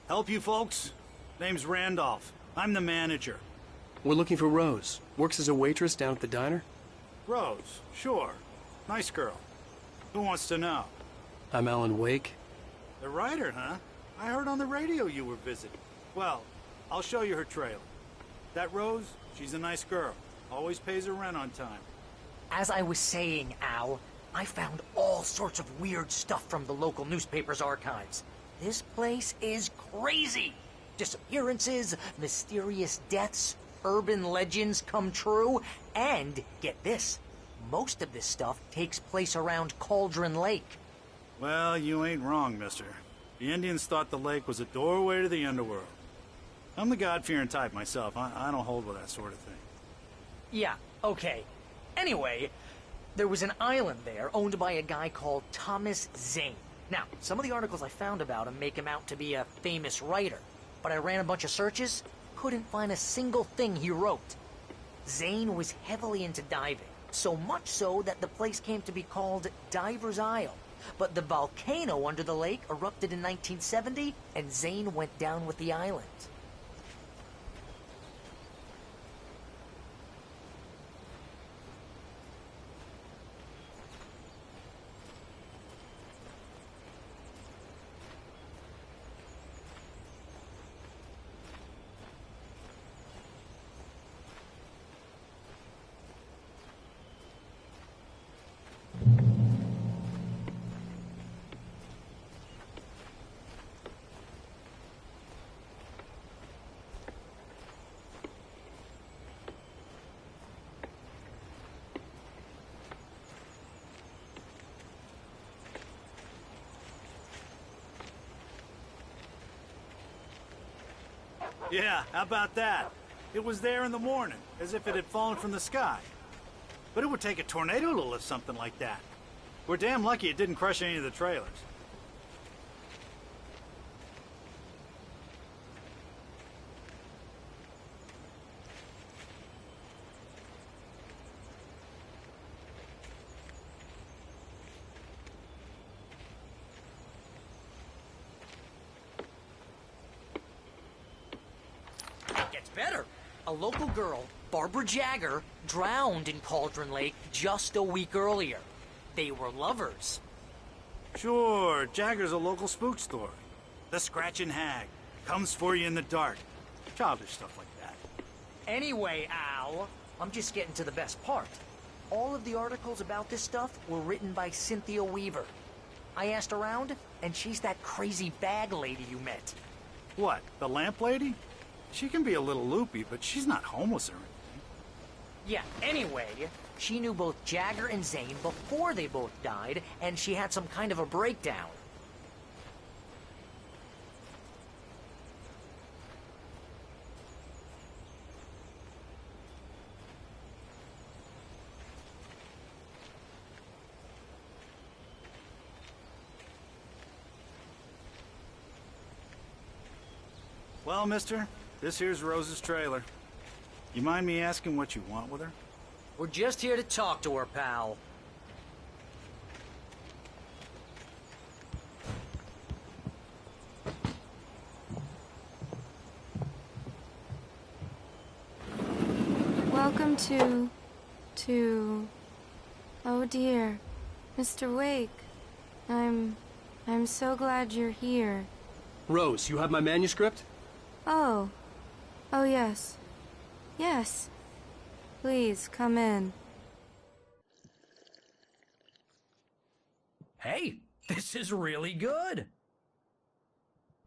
Help you folks? Name's Randolph. I'm the manager. We're looking for Rose. Works as a waitress down at the diner. Rose, sure. Nice girl. Who wants to know? I'm Alan Wake. The writer, huh? I heard on the radio you were visiting. Well, I'll show you her trailer. That Rose, she's a nice girl. Always pays her rent on time. As I was saying, Al, I found all sorts of weird stuff from the local newspaper's archives. This place is crazy. Disappearances, mysterious deaths, urban legends come true, and, get this, most of this stuff takes place around Cauldron Lake. Well, you ain't wrong, mister. The Indians thought the lake was a doorway to the underworld. I'm the God-fearing type myself. I don't hold with that sort of thing. Yeah, okay. Anyway, there was an island there owned by a guy called Thomas Zane. Now, some of the articles I found about him make him out to be a famous writer, but I ran a bunch of searches, couldn't find a single thing he wrote. Zane was heavily into diving, so much so that the place came to be called Diver's Isle. But the volcano under the lake erupted in 1970, and Zane went down with the island. Yeah, how about that? It was there in the morning, as if it had fallen from the sky. But it would take a tornado to lift something like that. We're damn lucky it didn't crush any of the trailers. Better. A local girl, Barbara Jagger, drowned in Cauldron Lake just a week earlier. They were lovers. Sure, Jagger's a local spook story. The Scratching Hag. Comes for you in the dark. Childish stuff like that. Anyway, Al, I'm just getting to the best part. All of the articles about this stuff were written by Cynthia Weaver. I asked around, and she's that crazy bag lady you met. What, the lamp lady? She can be a little loopy, but she's not homeless or anything. Yeah, anyway, she knew both Jagger and Zane before they both died, and she had some kind of a breakdown. Well, mister, this here's Rose's trailer. You mind me asking what you want with her? We're just here to talk to her, pal. Welcome to... Oh dear, Mr. Wake. I'm so glad you're here. Rose, you have my manuscript? Oh. Oh, yes. Yes. Please, come in. Hey, this is really good.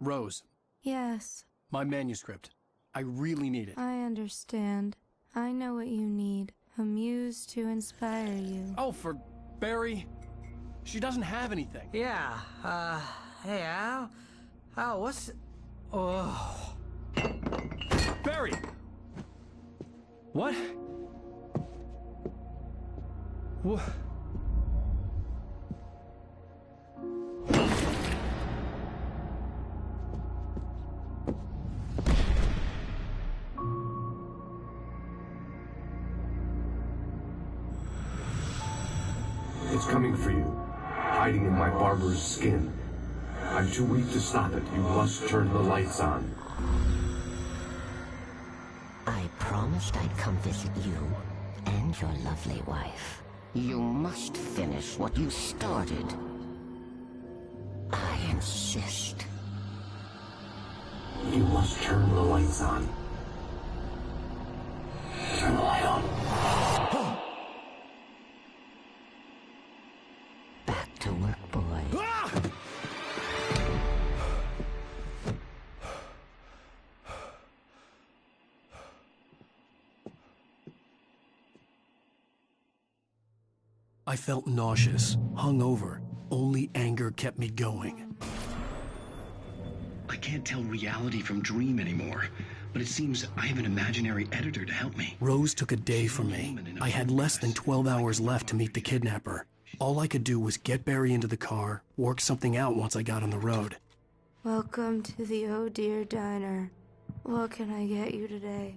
Rose. Yes. My manuscript. I really need it. I understand. I know what you need. A muse to inspire you. Oh, for Barry. She doesn't have anything. Yeah, hey, Al? Al, what's... Oh... Barry! What? What? It's coming for you, hiding in my barber's skin. I'm too weak to stop it. You must turn the lights on. I promised I'd come visit you and your lovely wife. You must finish what you started. I insist. You must turn the lights on. Turn the light on. Back to work, boy. I felt nauseous, hungover. Only anger kept me going. I can't tell reality from dream anymore, but it seems I have an imaginary editor to help me. Rose took a day from me. I had less than 12 hours left to meet the kidnapper. All I could do was get Barry into the car, work something out once I got on the road. Welcome to the Oh Dear Diner. What can I get you today?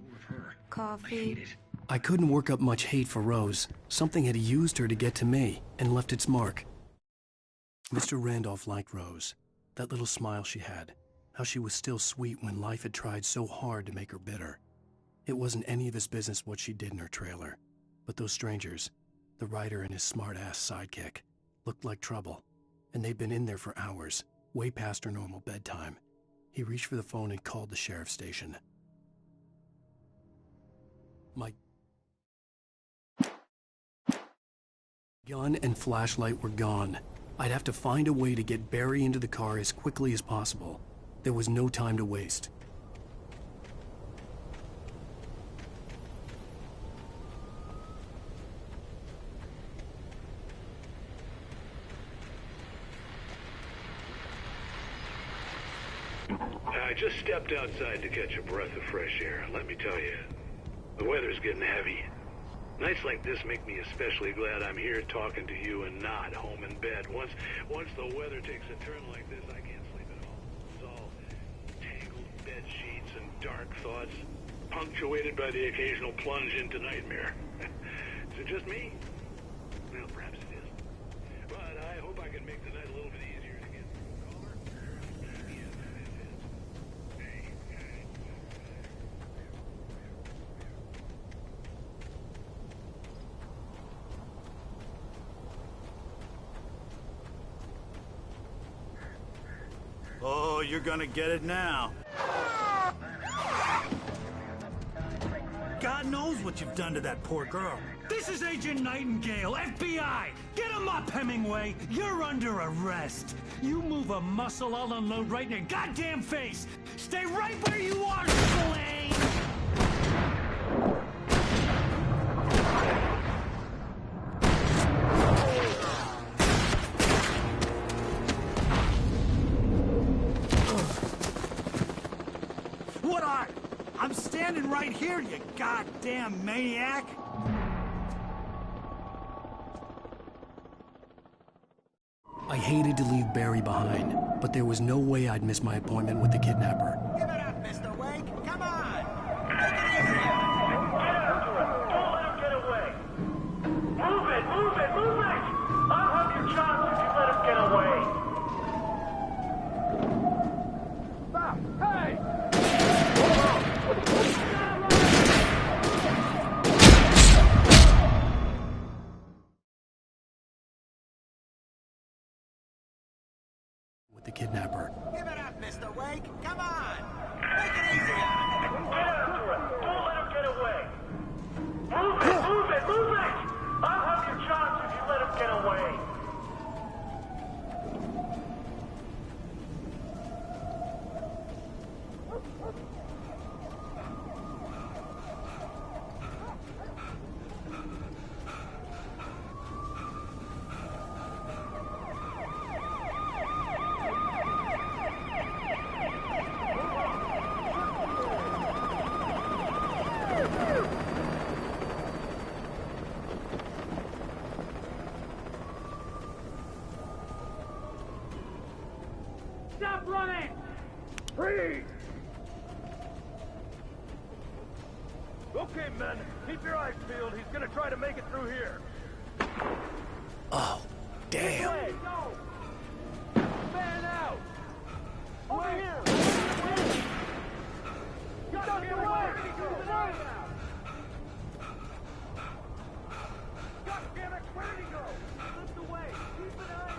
Coffee? I hate it. I couldn't work up much hate for Rose. Something had used her to get to me, and left its mark. Mr. Randolph liked Rose. That little smile she had. How she was still sweet when life had tried so hard to make her bitter. It wasn't any of his business what she did in her trailer. But those strangers, the writer and his smart-ass sidekick, looked like trouble. And they'd been in there for hours, way past her normal bedtime. He reached for the phone and called the sheriff's station. My gun and flashlight were gone. I'd have to find a way to get Barry into the car as quickly as possible. There was no time to waste. I just stepped outside to catch a breath of fresh air. Let me tell you, the weather's getting heavy. Nights like this make me especially glad I'm here talking to you and not home in bed. Once the weather takes a turn like this, I can't sleep at all. It's all tangled bed sheets and dark thoughts, punctuated by the occasional plunge into nightmare. Is it just me? Well, perhaps it is. But I hope I can make the night a little bit easier to get through. Caller? Yeah, it is. Oh, you're gonna get it now. God knows what you've done to that poor girl. This is Agent Nightingale, FBI! Get him up, Hemingway! You're under arrest! You move a muscle, I'll unload right in your goddamn face! Stay right where you are, Slane! What are? I'm standing right here, you goddamn maniac! I hated to leave Barry behind, but there was no way I'd miss my appointment with the kidnapper. Give it up, Mr. Wake. Come on. Take it easy. Get after him. Don't let him get away. Move it, move it, move it. I'll have your chance if you let him get away. Stop. Hey! With the kidnapper. Give it up, Mr. Wake. Come on. Take it easy on him. Get after him. Don't let him get away. Move it, move it, move it. I'll have your chance if you let him get away. Stop running! Freeze! Okay, men, keep your eyes peeled. He's gonna try to make it through here. Oh, damn. Man out! Over here! Get out of the way! God damn it, where did he go? Lift away! Keep an eye out!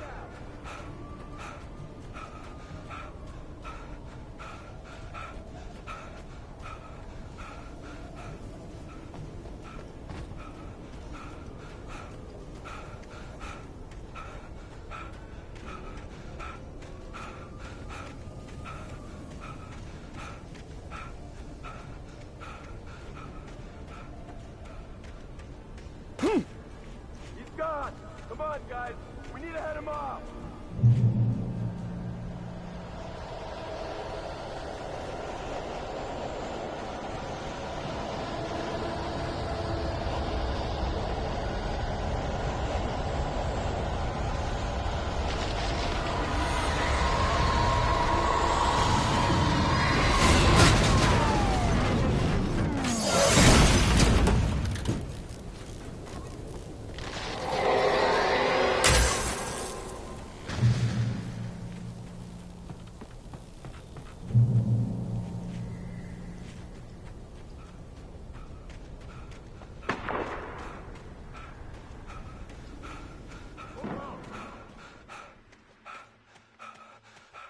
He's gone! Come on, guys! We need to head him off!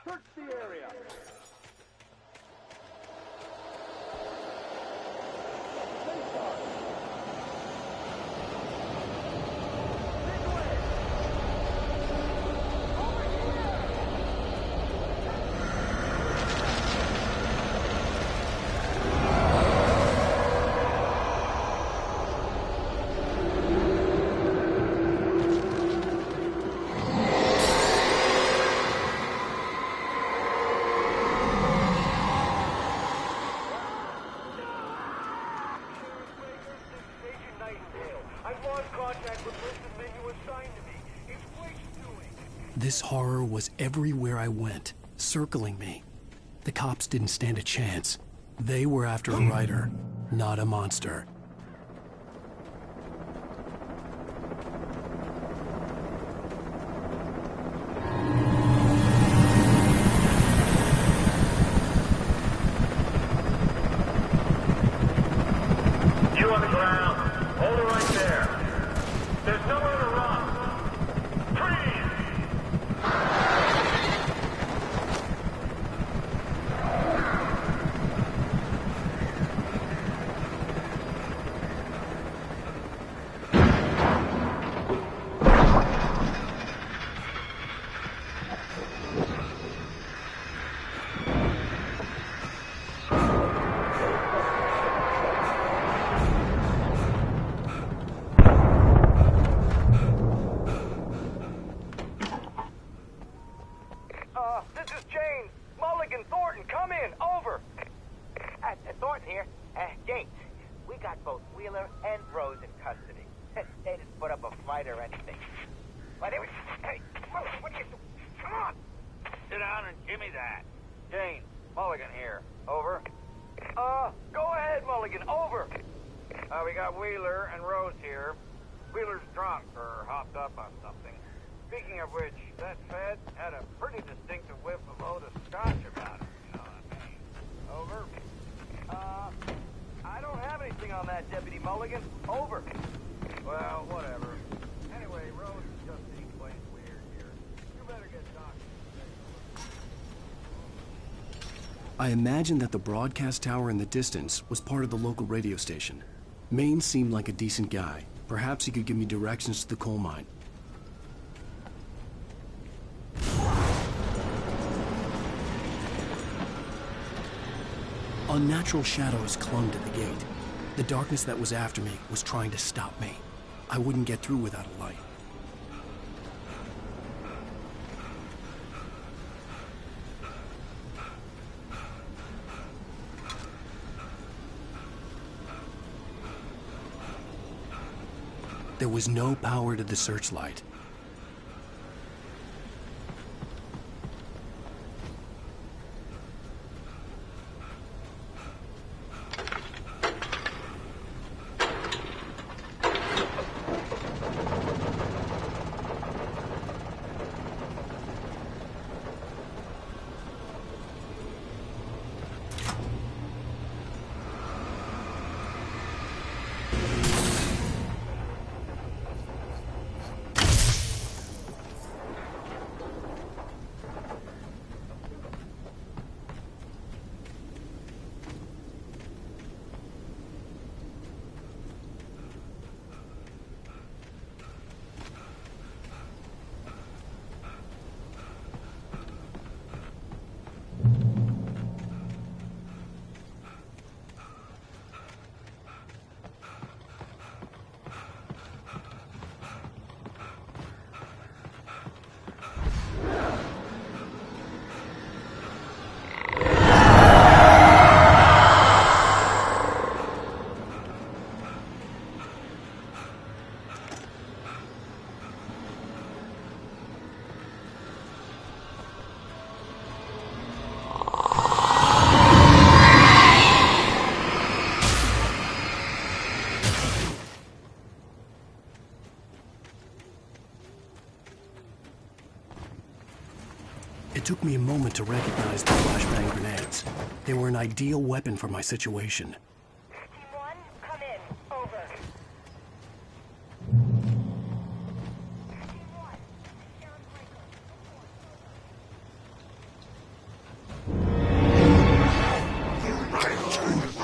Search the area! Agent Nightingale. I've lost contact with the men you assigned to me. Explain doing. This horror was everywhere I went, circling me. The cops didn't stand a chance. They were after a writer, not a monster. You on the ground. Hold it right there. There's nowhere to run. Freeze! This is James. Mulligan, Thornton, come in. Over. Thornton here. James, we got both Wheeler and Rose in custody. They didn't put up a fight or anything. But hey, what are you doing? Come on. Sit down and give me that. James, Mulligan here. Over. Go ahead, Mulligan. Over. We got Wheeler and Rose here. Wheeler's drunk or hopped up on something. Speaking of which, that Fed had a pretty distinctive whiff of Oda Scotch about him, you know what I mean? Over. I don't have anything on that, Deputy Mulligan. Over. Well, whatever. Anyway, Rose is just being plain weird here. You better get doctored. I imagined that the broadcast tower in the distance was part of the local radio station. Maine seemed like a decent guy. Perhaps he could give me directions to the coal mine. Unnatural shadows clung to the gate. The darkness that was after me was trying to stop me. I wouldn't get through without a light. There was no power to the searchlight. It took me a moment to recognize the flashbang grenades. They were an ideal weapon for my situation. Team 1, come in. Over. Team 1, Sheriff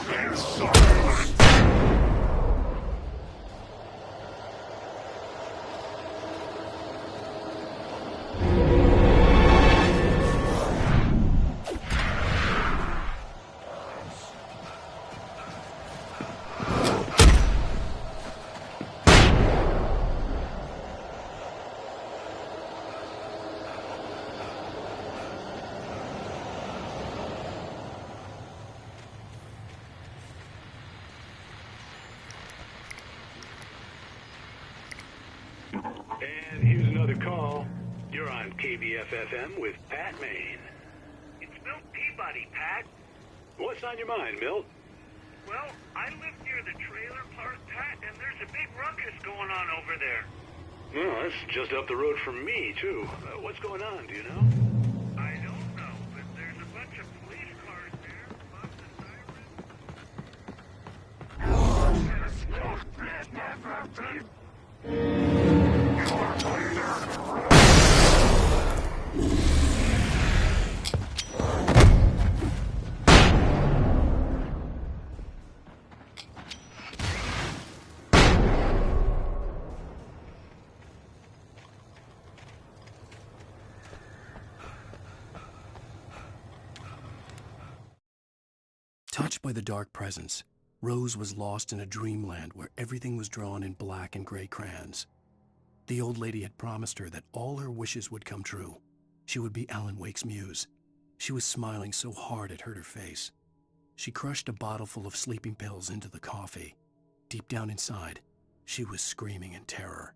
And here's another call. You're on KBFFM with Pat Maine. It's Milt Peabody, Pat. What's on your mind, Milt? Well, I live near the trailer park, Pat, and there's a big ruckus going on over there. Well, that's just up the road from me, too. What's going on, do you know? I don't know, but there's a bunch of police cars there. Lots of Touched by the dark presence, Rose was lost in a dreamland where everything was drawn in black and gray crayons. The old lady had promised her that all her wishes would come true. She would be Alan Wake's muse. She was smiling so hard it hurt her face. She crushed a bottle full of sleeping pills into the coffee. Deep down inside, she was screaming in terror.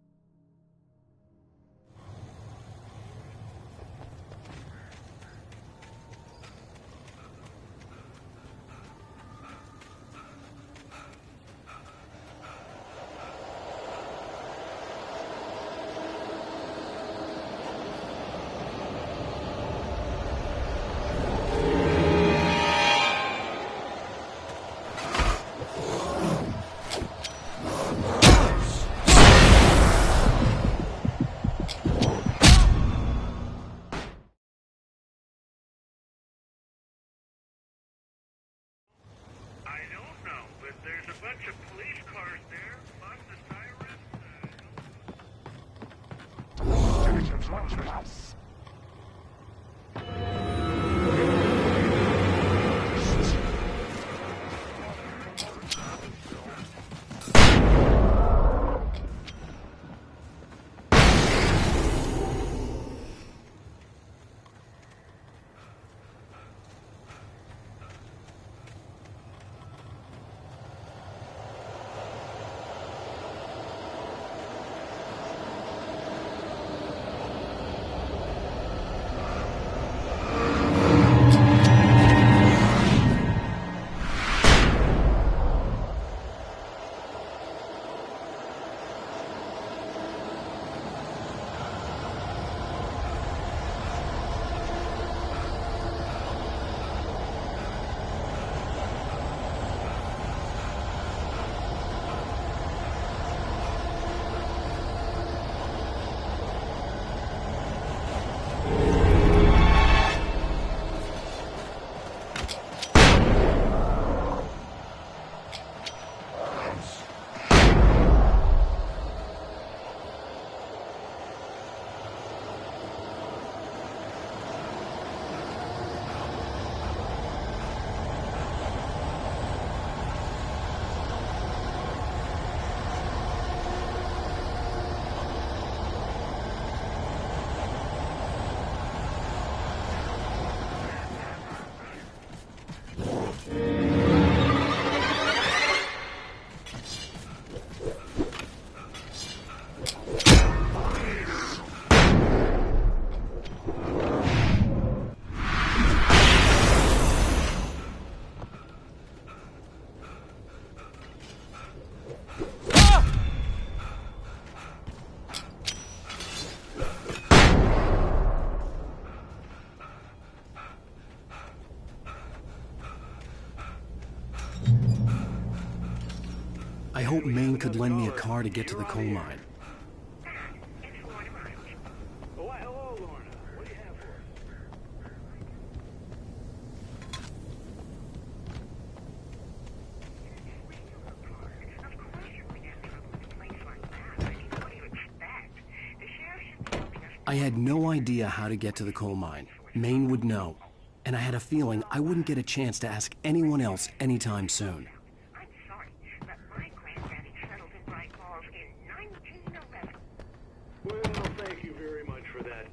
There's a bunch of police cars there. Lots of sirens. hoped Maine could lend me a car to get to the coal mine. Why, hello, Lorna. What do you have for I had no idea how to get to the coal mine. Maine would know. And I had a feeling I wouldn't get a chance to ask anyone else anytime soon. I'm sorry, but my granddaddy settled in Bright Falls in 1911. Well, thank you very much for that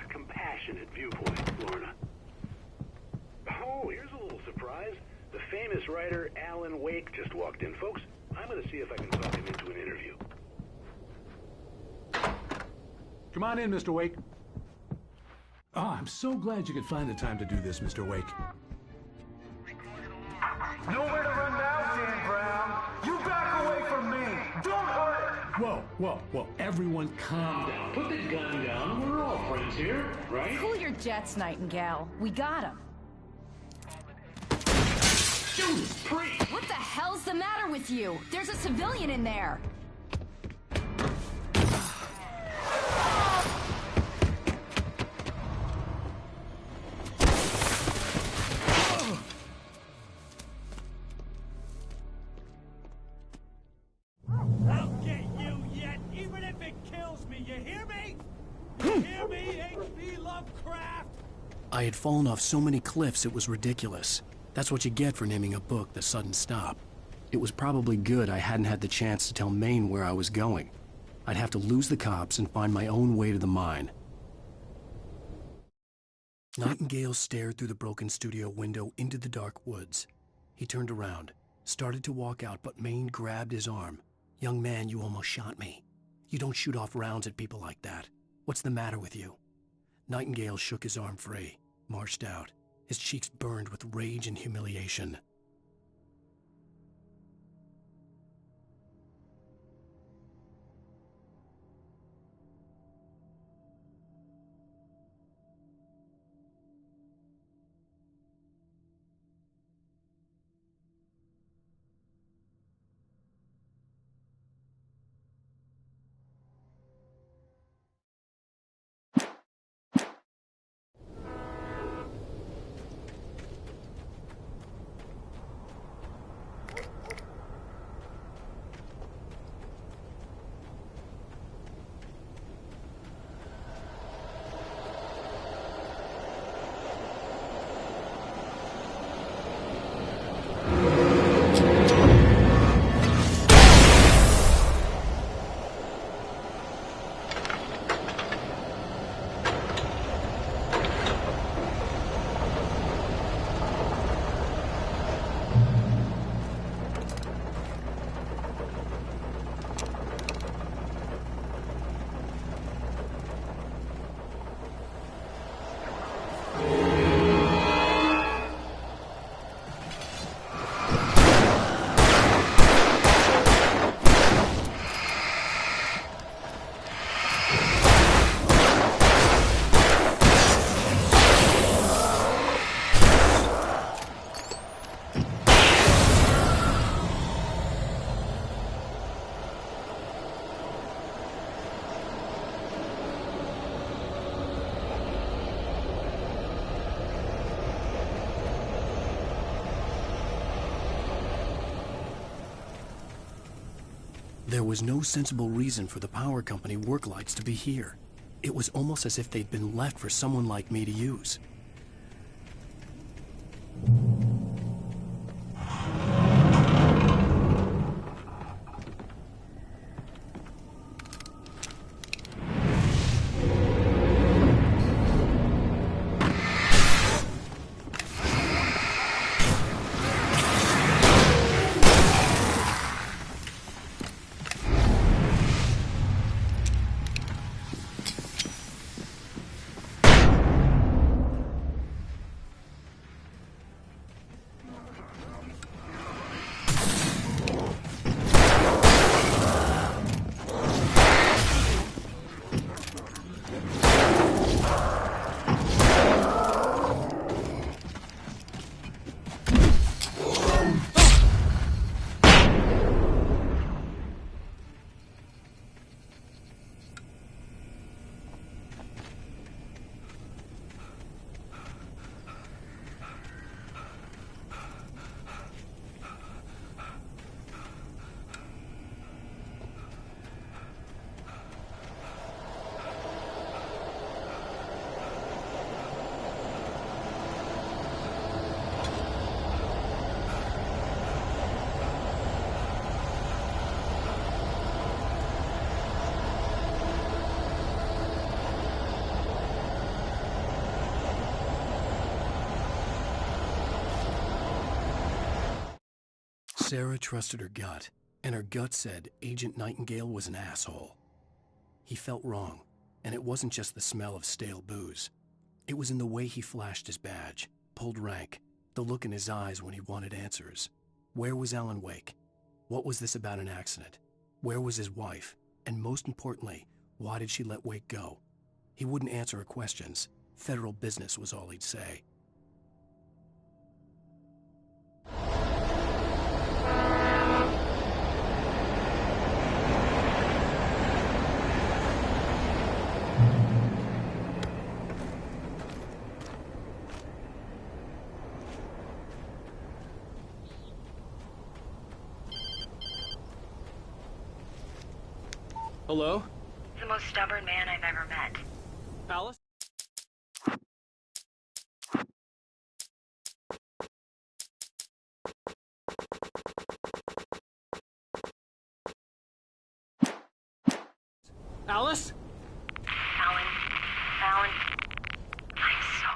compassionate viewpoint, Lorna. Oh, here's a little surprise. The famous writer Alan Wake just walked in. Folks, I'm going to see if I can talk him into an interview. Come on in, Mr. Wake. Oh, I'm so glad you could find the time to do this, Mr. Wake. Nowhere to run now, Dan Brown. You back away from me. Don't hurt it. Whoa. Everyone calm down. Put the gun down. We're all friends here, right? Cool your jets, Nightingale. We got him. Judas Priest! What the hell's the matter with you? There's a civilian in there. I'll get you yet, even if it kills me. You hear me? You hear me, H.P. Lovecraft? I had fallen off so many cliffs it was ridiculous. That's what you get for naming a book The Sudden Stop. It was probably good I hadn't had the chance to tell Maine where I was going. I'd have to lose the cops and find my own way to the mine. Nightingale stared through the broken studio window into the dark woods. He turned around, started to walk out, but Maine grabbed his arm. "Young man, you almost shot me. You don't shoot off rounds at people like that. What's the matter with you?" Nightingale shook his arm free, marched out. His cheeks burned with rage and humiliation. There was no sensible reason for the power company work lights to be here. It was almost as if they'd been left for someone like me to use. Sarah trusted her gut, and her gut said Agent Nightingale was an asshole. He felt wrong, and it wasn't just the smell of stale booze. It was in the way he flashed his badge, pulled rank, the look in his eyes when he wanted answers. Where was Alan Wake? What was this about an accident? Where was his wife? And most importantly, why did she let Wake go? He wouldn't answer her questions. Federal business was all he'd say. Hello? The most stubborn man I've ever met. Alice? Alice? Alan, I'm so...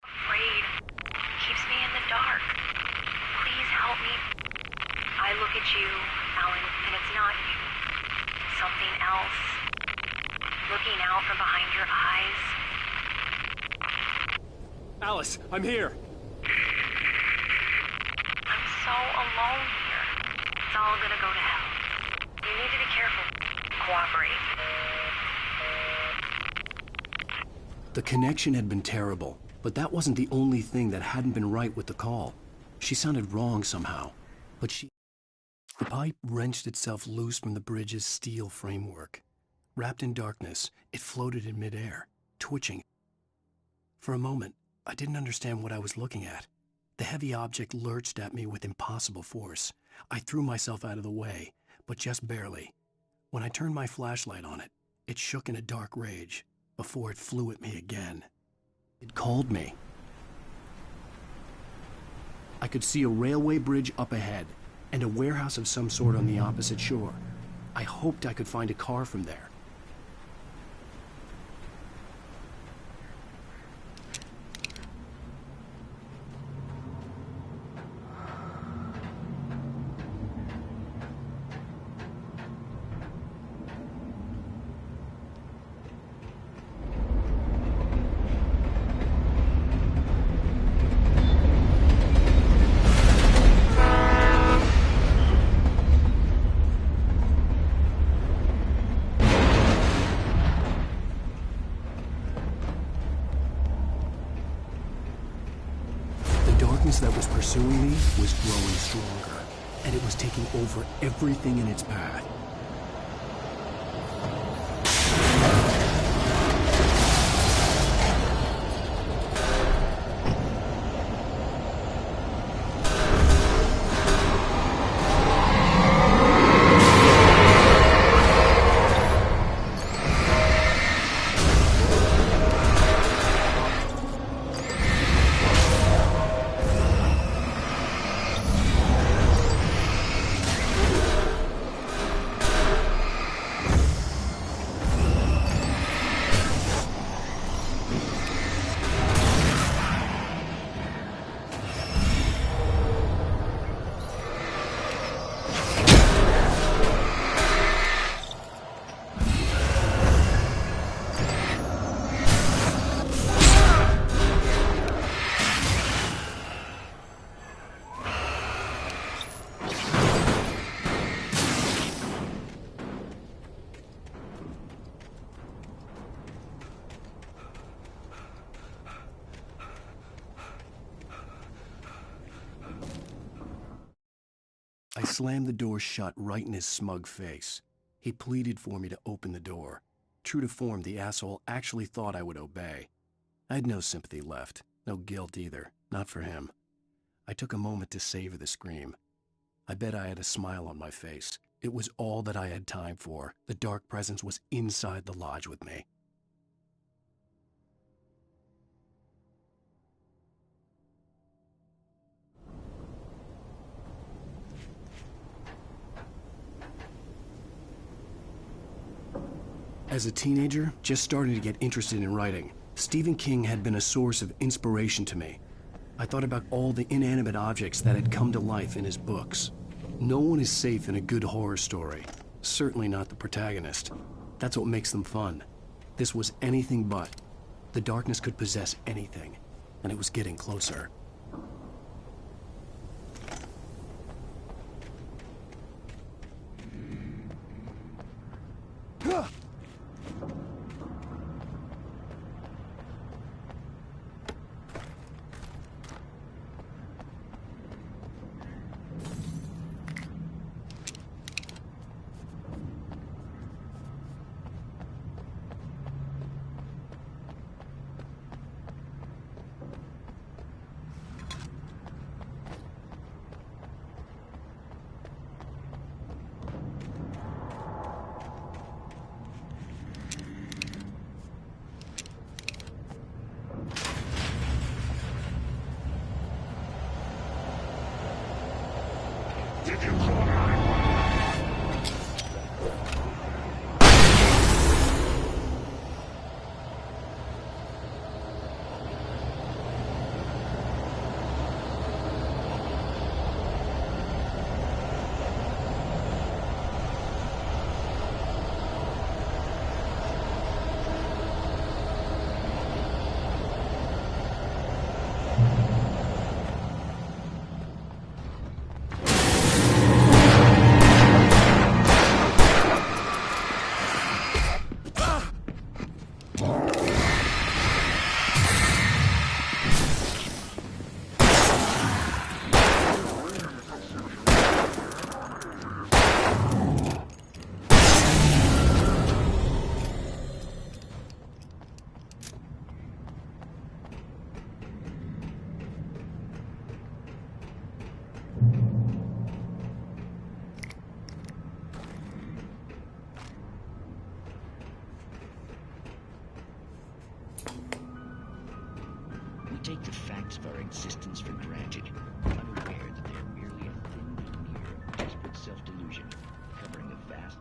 afraid. Keeps me in the dark. Please help me. I look at you, Alan, and it's not you. Something else. Looking out from behind your eyes. Alice, I'm here. I'm so alone here. It's all gonna go to hell. You need to be careful. Cooperate. The connection had been terrible, but that wasn't the only thing that hadn't been right with the call. She sounded wrong somehow, but The pipe wrenched itself loose from the bridge's steel framework. Wrapped in darkness, it floated in midair, twitching. For a moment, I didn't understand what I was looking at. The heavy object lurched at me with impossible force. I threw myself out of the way, but just barely. When I turned my flashlight on it, it shook in a dark rage before it flew at me again. It called me. I could see a railway bridge up ahead and a warehouse of some sort on the opposite shore. I hoped I could find a car from there. That was pursuing me was growing stronger, and it was taking over everything in its path. I slammed the door shut right in his smug face. He pleaded for me to open the door. True to form, the asshole actually thought I would obey. I had no sympathy left, no guilt either, not for him. I took a moment to savor the scream. I bet I had a smile on my face. It was all that I had time for. The dark presence was inside the lodge with me. As a teenager, just starting to get interested in writing, Stephen King had been a source of inspiration to me. I thought about all the inanimate objects that had come to life in his books. No one is safe in a good horror story. Certainly not the protagonist. That's what makes them fun. This was anything but. The darkness could possess anything, and it was getting closer. Take the facts of our existence for granted, unaware that they're merely a thin veneer of desperate self-delusion, covering a vast...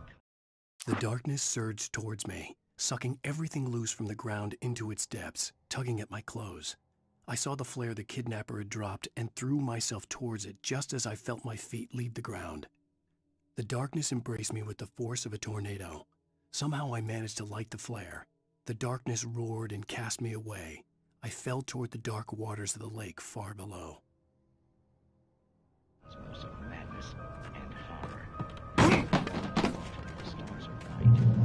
The darkness surged towards me, sucking everything loose from the ground into its depths, tugging at my clothes. I saw the flare the kidnapper had dropped and threw myself towards it just as I felt my feet leave the ground. The darkness embraced me with the force of a tornado. Somehow I managed to light the flare. The darkness roared and cast me away. I fell toward the dark waters of the lake far below. Cosmos of madness and horror. The stars are bright.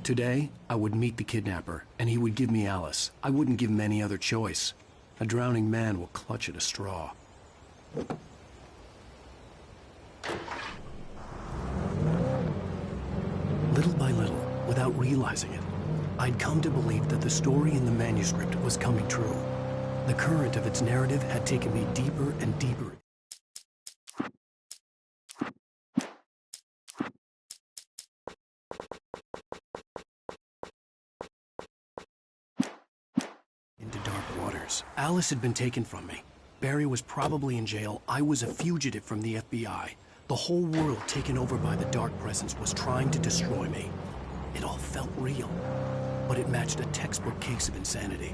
Today, I would meet the kidnapper, and he would give me Alice. I wouldn't give him any other choice. A drowning man will clutch at a straw. Little by little, without realizing it, I'd come to believe that the story in the manuscript was coming true. The current of its narrative had taken me deeper and deeper into dark waters. Alice had been taken from me. Barry was probably in jail. I was a fugitive from the FBI. The whole world taken over by the Dark Presence was trying to destroy me. It all felt real, but it matched a textbook case of insanity.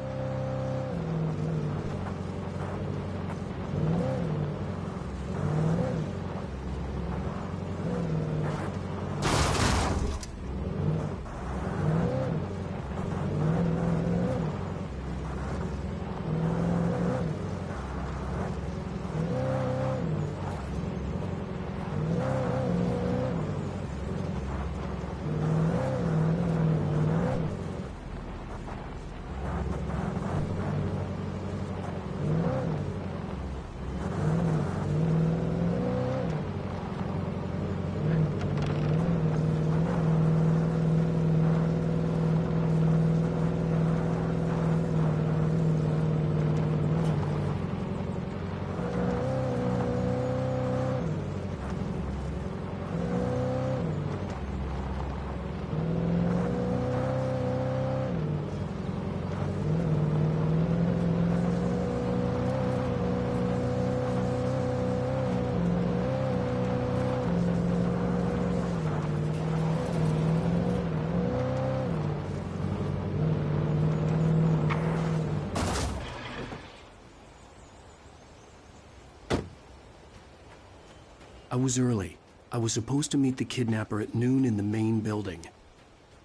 I was early. I was supposed to meet the kidnapper at noon in the main building.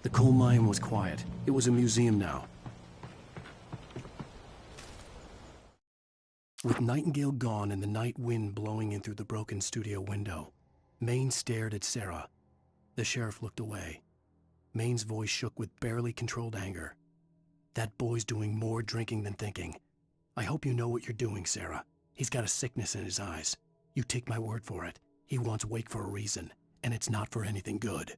The coal mine was quiet. It was a museum now. With Nightingale gone and the night wind blowing in through the broken studio window, Maine stared at Sarah. The sheriff looked away. Maine's voice shook with barely controlled anger. That boy's doing more drinking than thinking. I hope you know what you're doing, Sarah. He's got a sickness in his eyes. You take my word for it. He wants Wake for a reason, and it's not for anything good.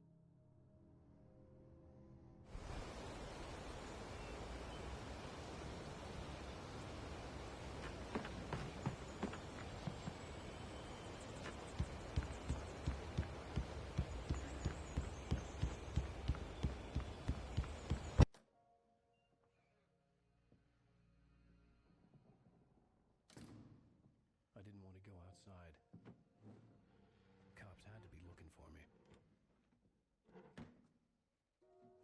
I didn't want to go outside. Cops had to be looking for me.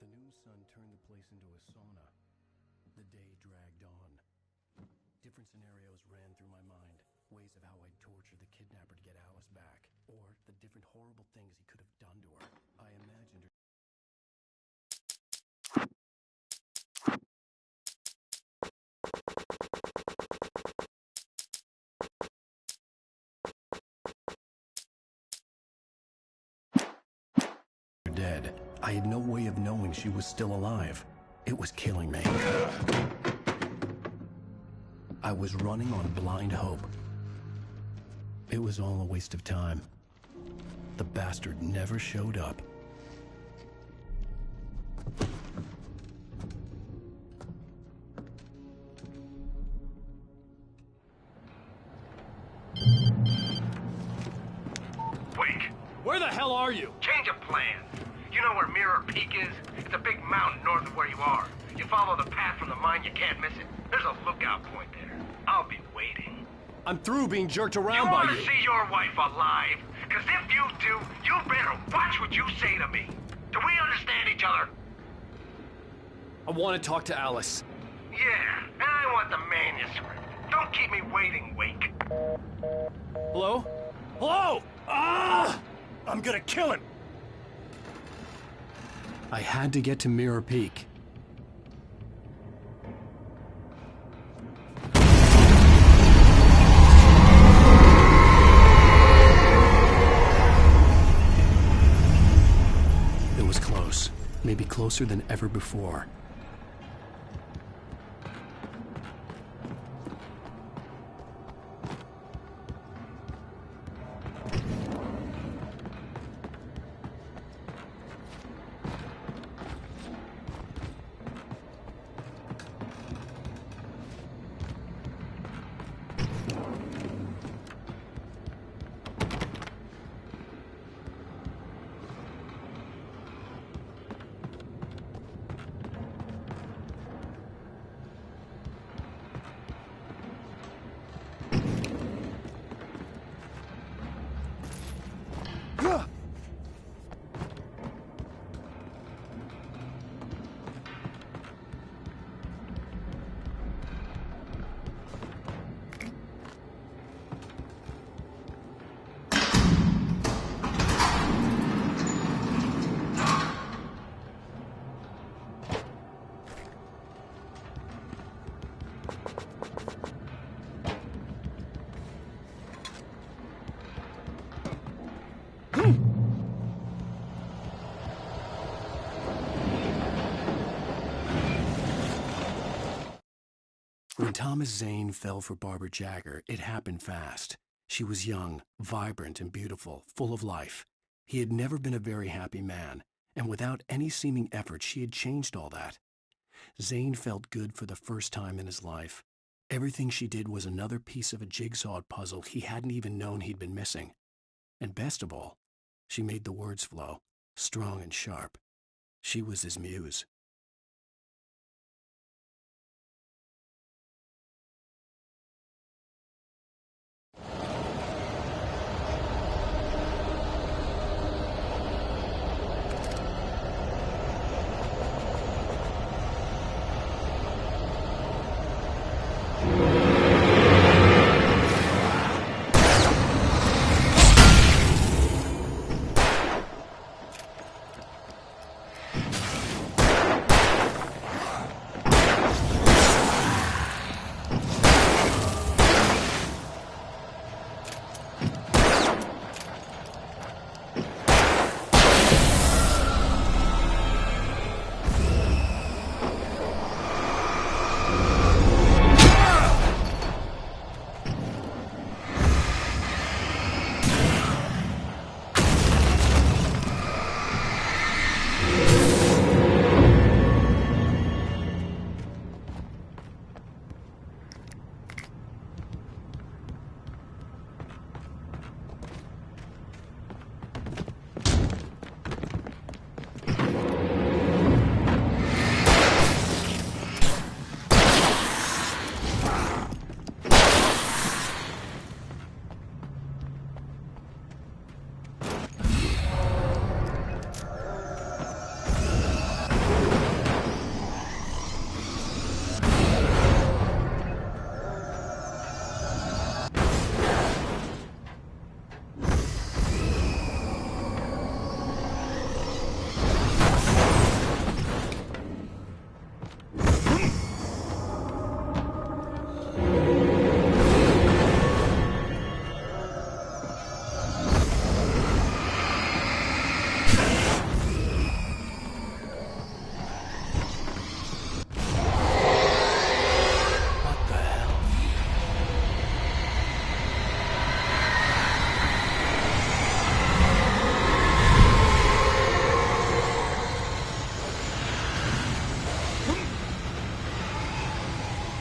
The noon sun turned the place into a sauna. The day dragged on. Different scenarios ran through my mind. Ways of how I'd torture the kidnapper to get Alice back. Or the different horrible things he could have done to her. I imagined her. Dead. I had no way of knowing she was still alive. It was killing me. I was running on blind hope. It was all a waste of time. The bastard never showed up. Wake! Where the hell are you? Change of plans. You know where Mirror Peak is? It's a big mountain north of where you are. You follow the path from the mine, you can't miss it. There's a lookout point there. I'll be waiting. I'm through being jerked around You by want you. to see your wife alive? Because if you do, you better watch what you say to me. Do we understand each other? I want to talk to Alice. Yeah, and I want the manuscript. Don't keep me waiting, Wake. Hello? Hello! Ah! I'm gonna kill him! I had to get to Mirror Peak. It was close. Maybe close. closer than ever before. When Thomas Zane fell for Barbara Jagger, it happened fast. She was young, vibrant, and beautiful, full of life. He had never been a very happy man, and without any seeming effort, she had changed all that. Zane felt good for the first time in his life. Everything she did was another piece of a jigsaw puzzle he hadn't even known he'd been missing. And best of all, she made the words flow, strong and sharp. She was his muse.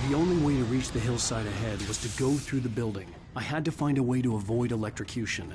The only way to reach the hillside ahead was to go through the building. I had to find a way to avoid electrocution.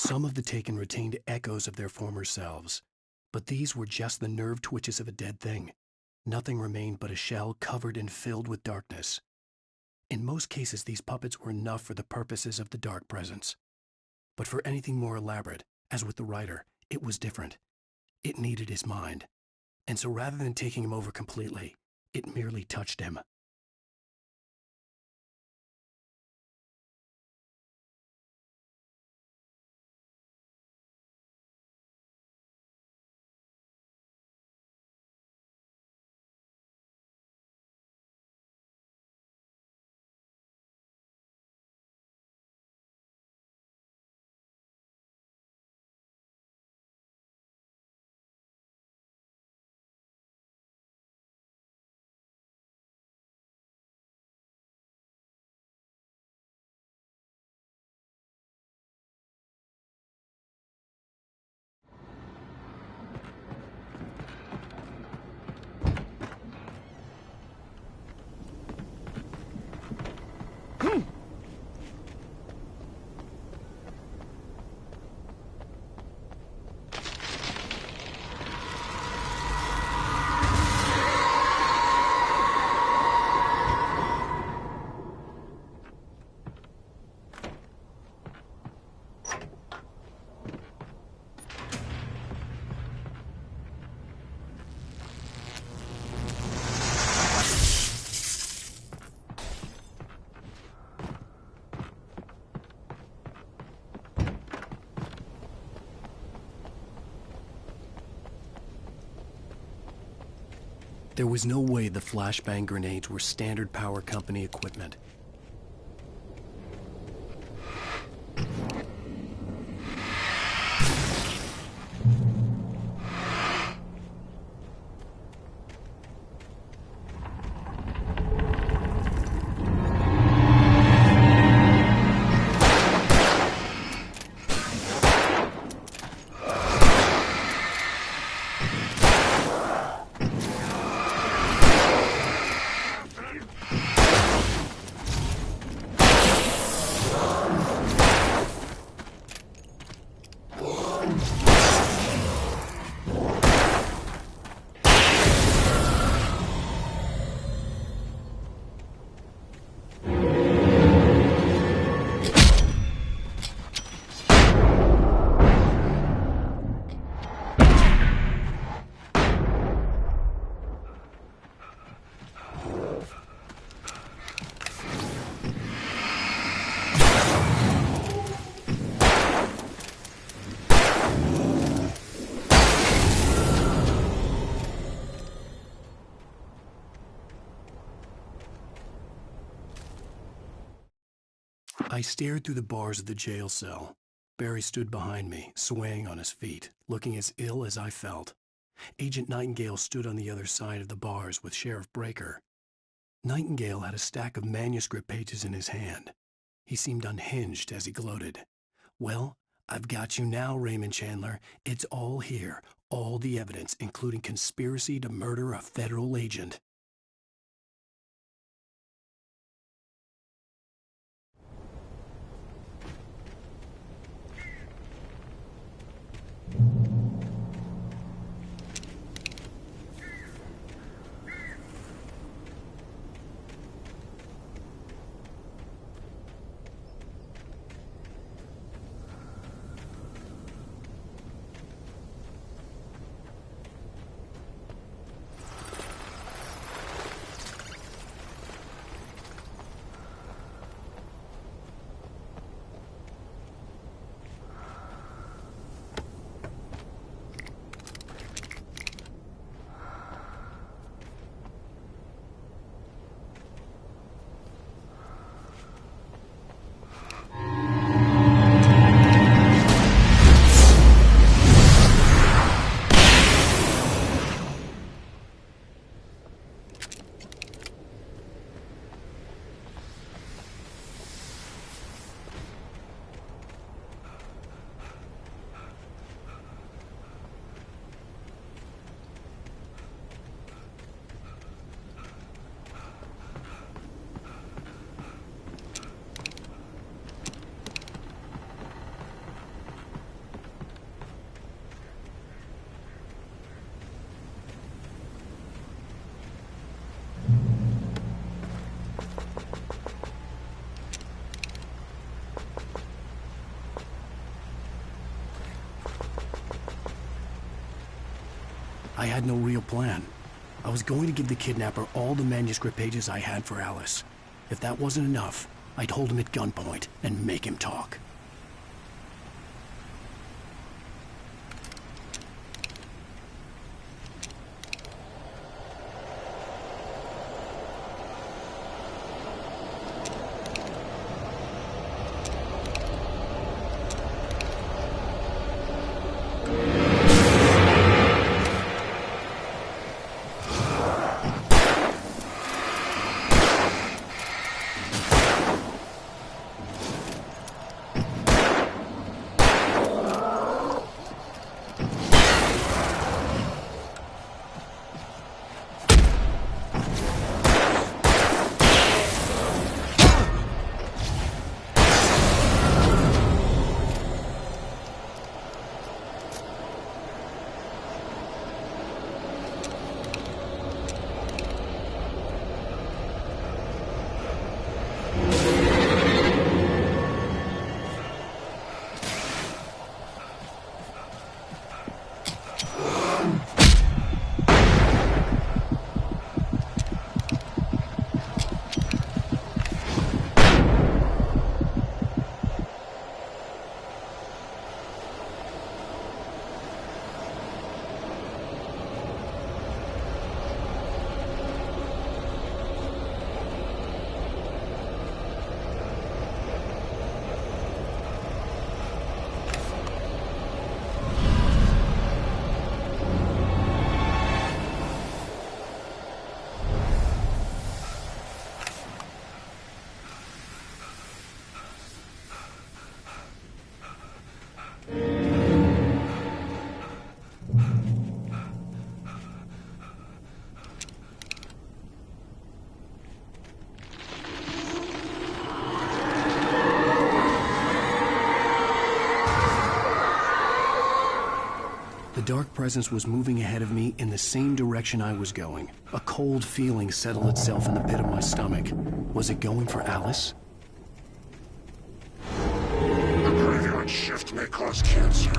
Some of the taken retained echoes of their former selves, but these were just the nerve twitches of a dead thing. Nothing remained but a shell covered and filled with darkness. In most cases, these puppets were enough for the purposes of the dark presence. But for anything more elaborate, as with the writer, it was different. It needed his mind. And so rather than taking him over completely, it merely touched him. There was no way the flashbang grenades were standard power company equipment. I stared through the bars of the jail cell. Barry stood behind me, swaying on his feet, looking as ill as I felt. Agent Nightingale stood on the other side of the bars with Sheriff Breaker. Nightingale had a stack of manuscript pages in his hand. He seemed unhinged as he gloated. "Well, I've got you now, Raymond Chandler. It's all here. All the evidence, including conspiracy to murder a federal agent." I had no real plan. I was going to give the kidnapper all the manuscript pages I had for Alice. If that wasn't enough, I'd hold him at gunpoint and make him talk. The dark presence was moving ahead of me in the same direction I was going. A cold feeling settled itself in the pit of my stomach. Was it going for Alice? The graveyard shift may cause cancer.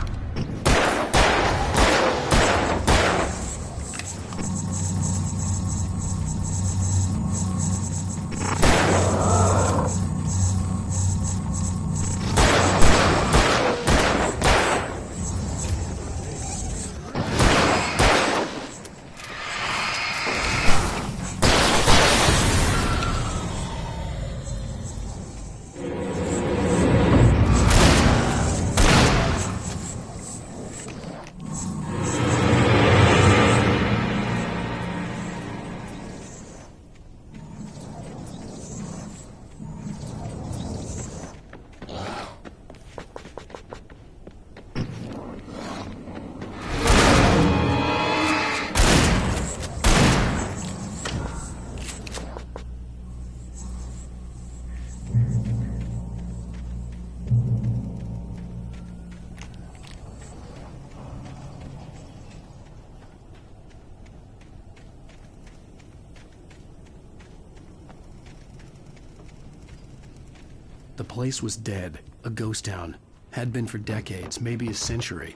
The place was dead, a ghost town. Had been for decades, maybe a century.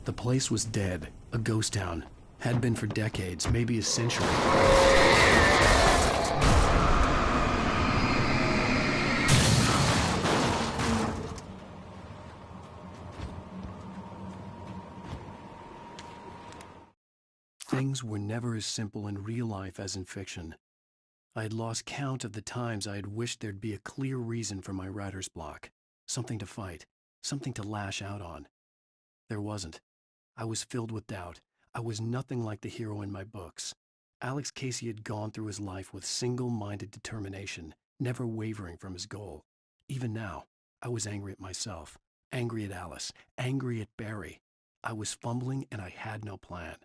The place was dead, a ghost town. Had been for decades, maybe a century. Things were never as simple in real life as in fiction. I had lost count of the times I had wished there'd be a clear reason for my writer's block. Something to fight, something to lash out on. There wasn't. I was filled with doubt. I was nothing like the hero in my books. Alex Casey had gone through his life with single-minded determination, never wavering from his goal. Even now, I was angry at myself, angry at Alice, angry at Barry. I was fumbling and I had no plan.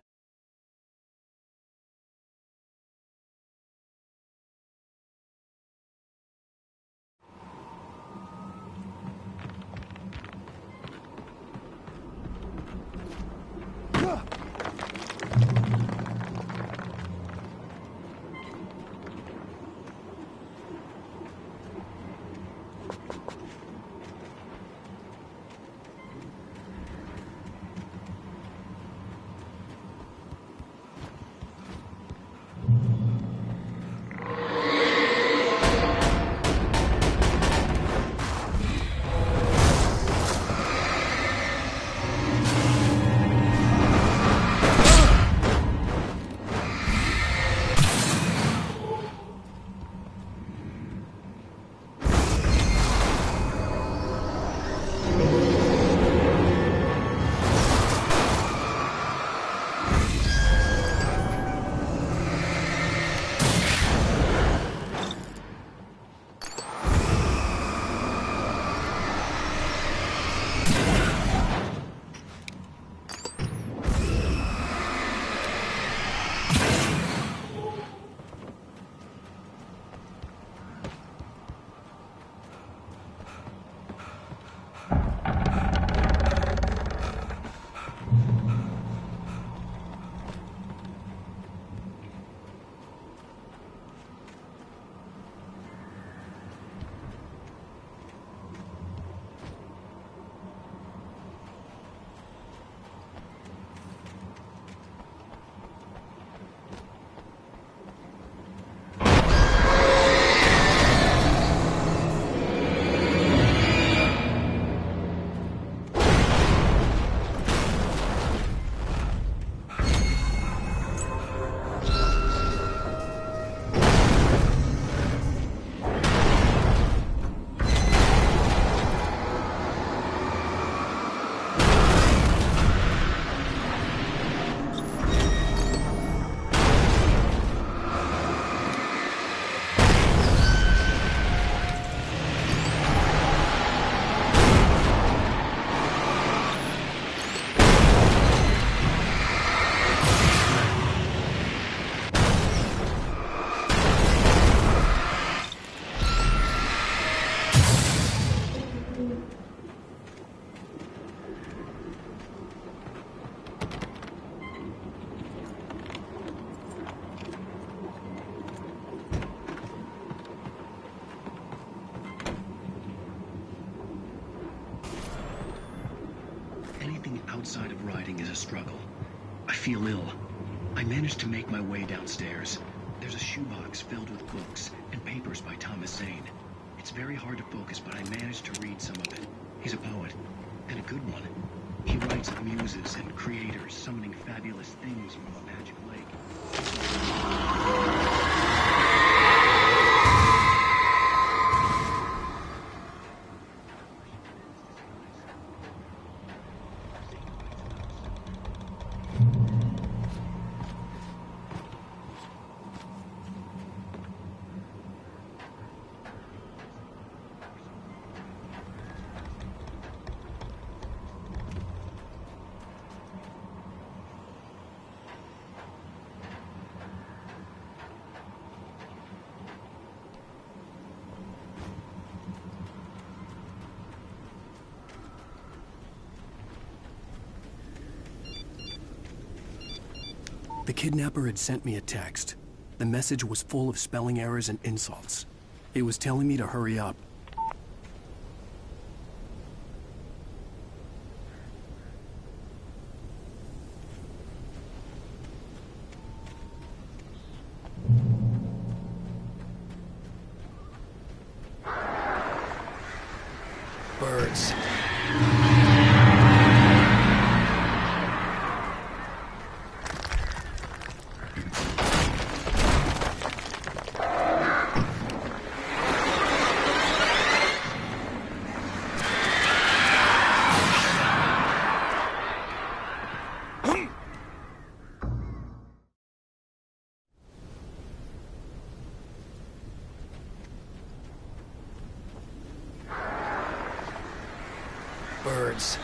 Outside of riding is a struggle. I feel ill. I managed to make my way downstairs. There's a shoebox filled with books and papers by Thomas Zane. It's very hard to focus, but I managed to read some of it. He's a poet, and a good one. He writes of muses and creators summoning fabulous things from a magic lake. The kidnapper had sent me a text. The message was full of spelling errors and insults. It was telling me to hurry up. Birds. words.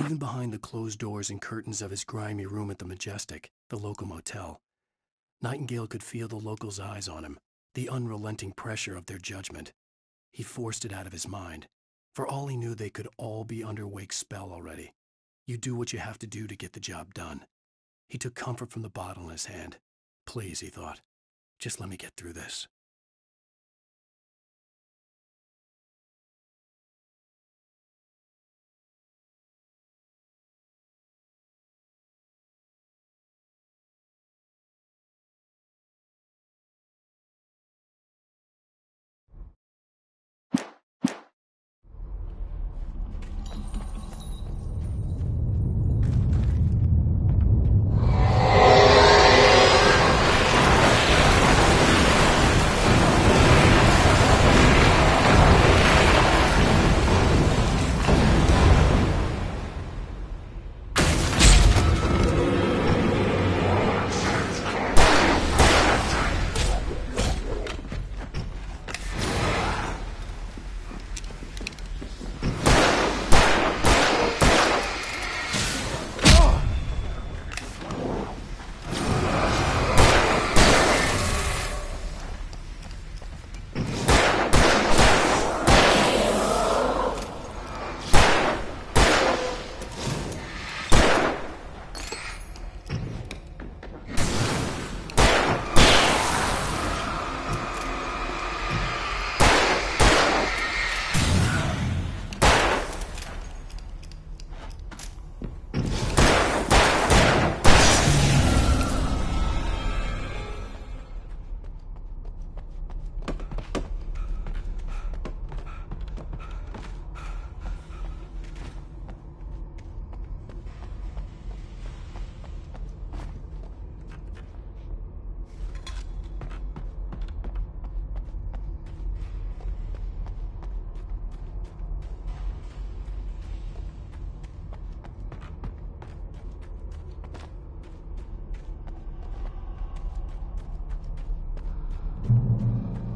Even behind the closed doors and curtains of his grimy room at the Majestic, the local motel, Nightingale could feel the locals' eyes on him, the unrelenting pressure of their judgment. He forced it out of his mind. For all he knew, they could all be under Wake's spell already. You do what you have to do to get the job done. He took comfort from the bottle in his hand. Please, he thought, just let me get through this.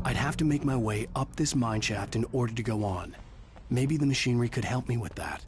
I'd have to make my way up this mine shaft in order to go on. Maybe the machinery could help me with that.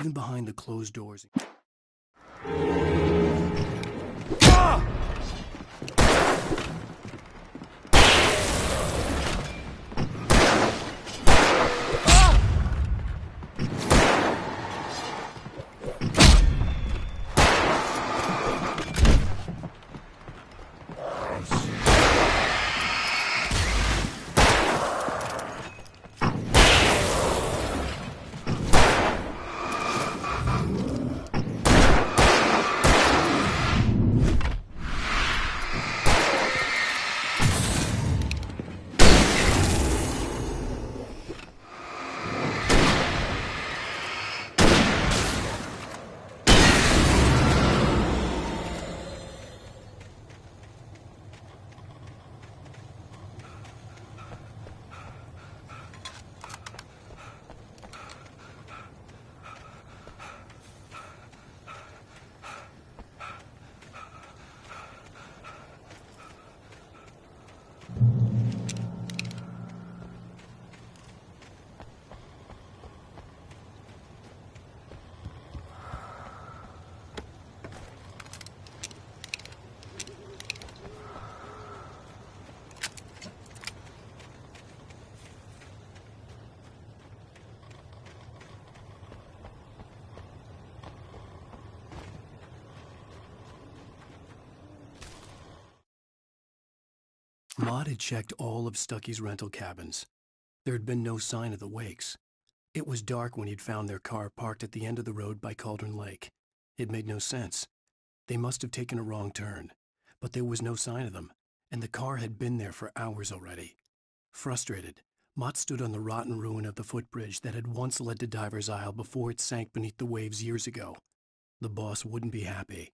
even behind the closed doors. Maud had checked all of Stucky's rental cabins. There had been no sign of the Wakes. It was dark when he'd found their car parked at the end of the road by Cauldron Lake. It made no sense. They must have taken a wrong turn, but there was no sign of them, and the car had been there for hours already. Frustrated, Mott stood on the rotten ruin of the footbridge that had once led to Diver's Isle before it sank beneath the waves years ago. The boss wouldn't be happy.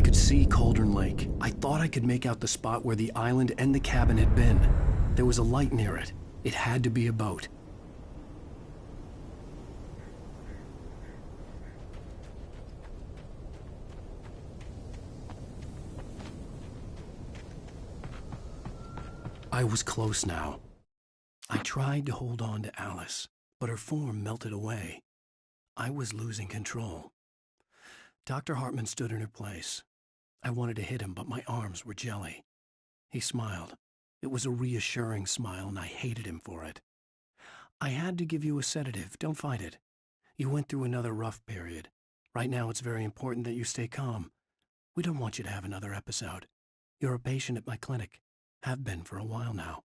could see Cauldron Lake. I thought I could make out the spot where the island and the cabin had been. There was a light near it. It had to be a boat. I was close now. I tried to hold on to Alice, but her form melted away. I was losing control. Dr. Hartman stood in her place. I wanted to hit him, but my arms were jelly. He smiled. It was a reassuring smile, and I hated him for it. I had to give you a sedative. Don't fight it. You went through another rough period. Right now, it's very important that you stay calm. We don't want you to have another episode. You're a patient at my clinic. Have been for a while now.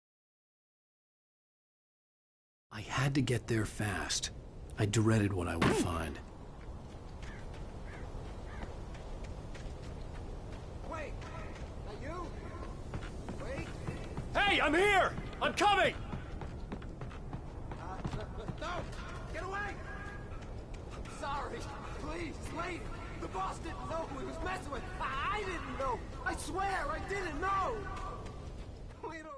I had to get there fast. I dreaded what I would find. Wait! Are you? Wait! Hey, I'm here! I'm coming! No! Get away! I'm sorry. Please, wait! The boss didn't know who he was messing with. I didn't know. I swear, I didn't know. We don't...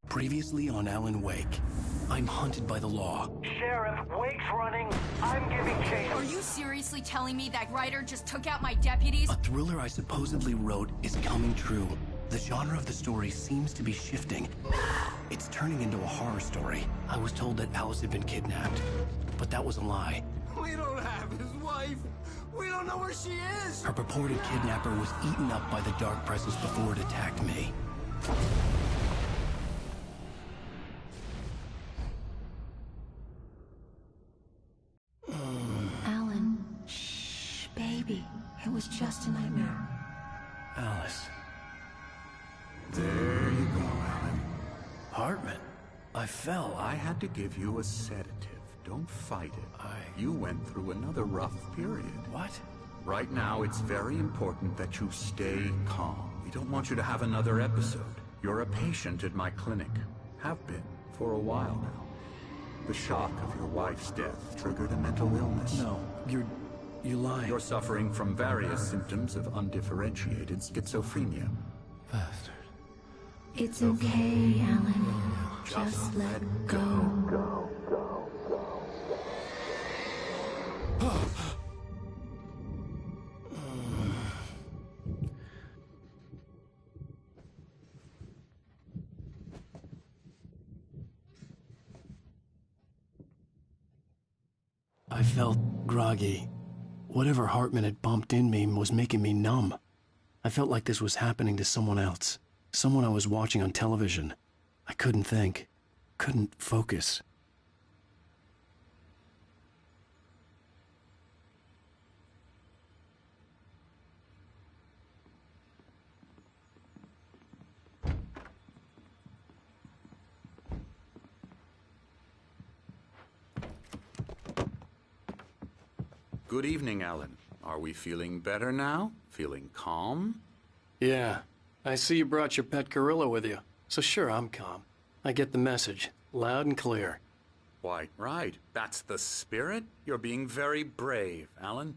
Previously on Alan Wake, I'm hunted by the law. Sheriff, Wake's running. I'm giving chase. Are you seriously telling me that writer just took out my deputies? A thriller I supposedly wrote is coming true. The genre of the story seems to be shifting. It's turning into a horror story. I was told that Alice had been kidnapped, but that was a lie. We don't have his wife. We don't know where she is. Her purported kidnapper was eaten up by the dark presence before it attacked me. Alan, shh, baby. It was just a nightmare. Alice. There you go, Alan. Hartman, I fell. I had to give you a sedative. Don't fight it. You went through another rough period. What? Right now, it's very important that you stay calm. We don't want you to have another episode. You're a patient at my clinic. Have been for a while now. The shock of your wife's death triggered a mental illness. No, you're lying. You're suffering from various symptoms of undifferentiated schizophrenia. Bastard. It's okay, Alan. Just let go. I felt groggy. Whatever Hartman had bumped in me was making me numb. I felt like this was happening to someone else. Someone I was watching on television. I couldn't think. Couldn't focus. Good evening, Alan. Are we feeling better now? Feeling calm? Yeah. I see you brought your pet gorilla with you. So sure, I'm calm. I get the message. Loud and clear. Why, right. That's the spirit. You're being very brave, Alan.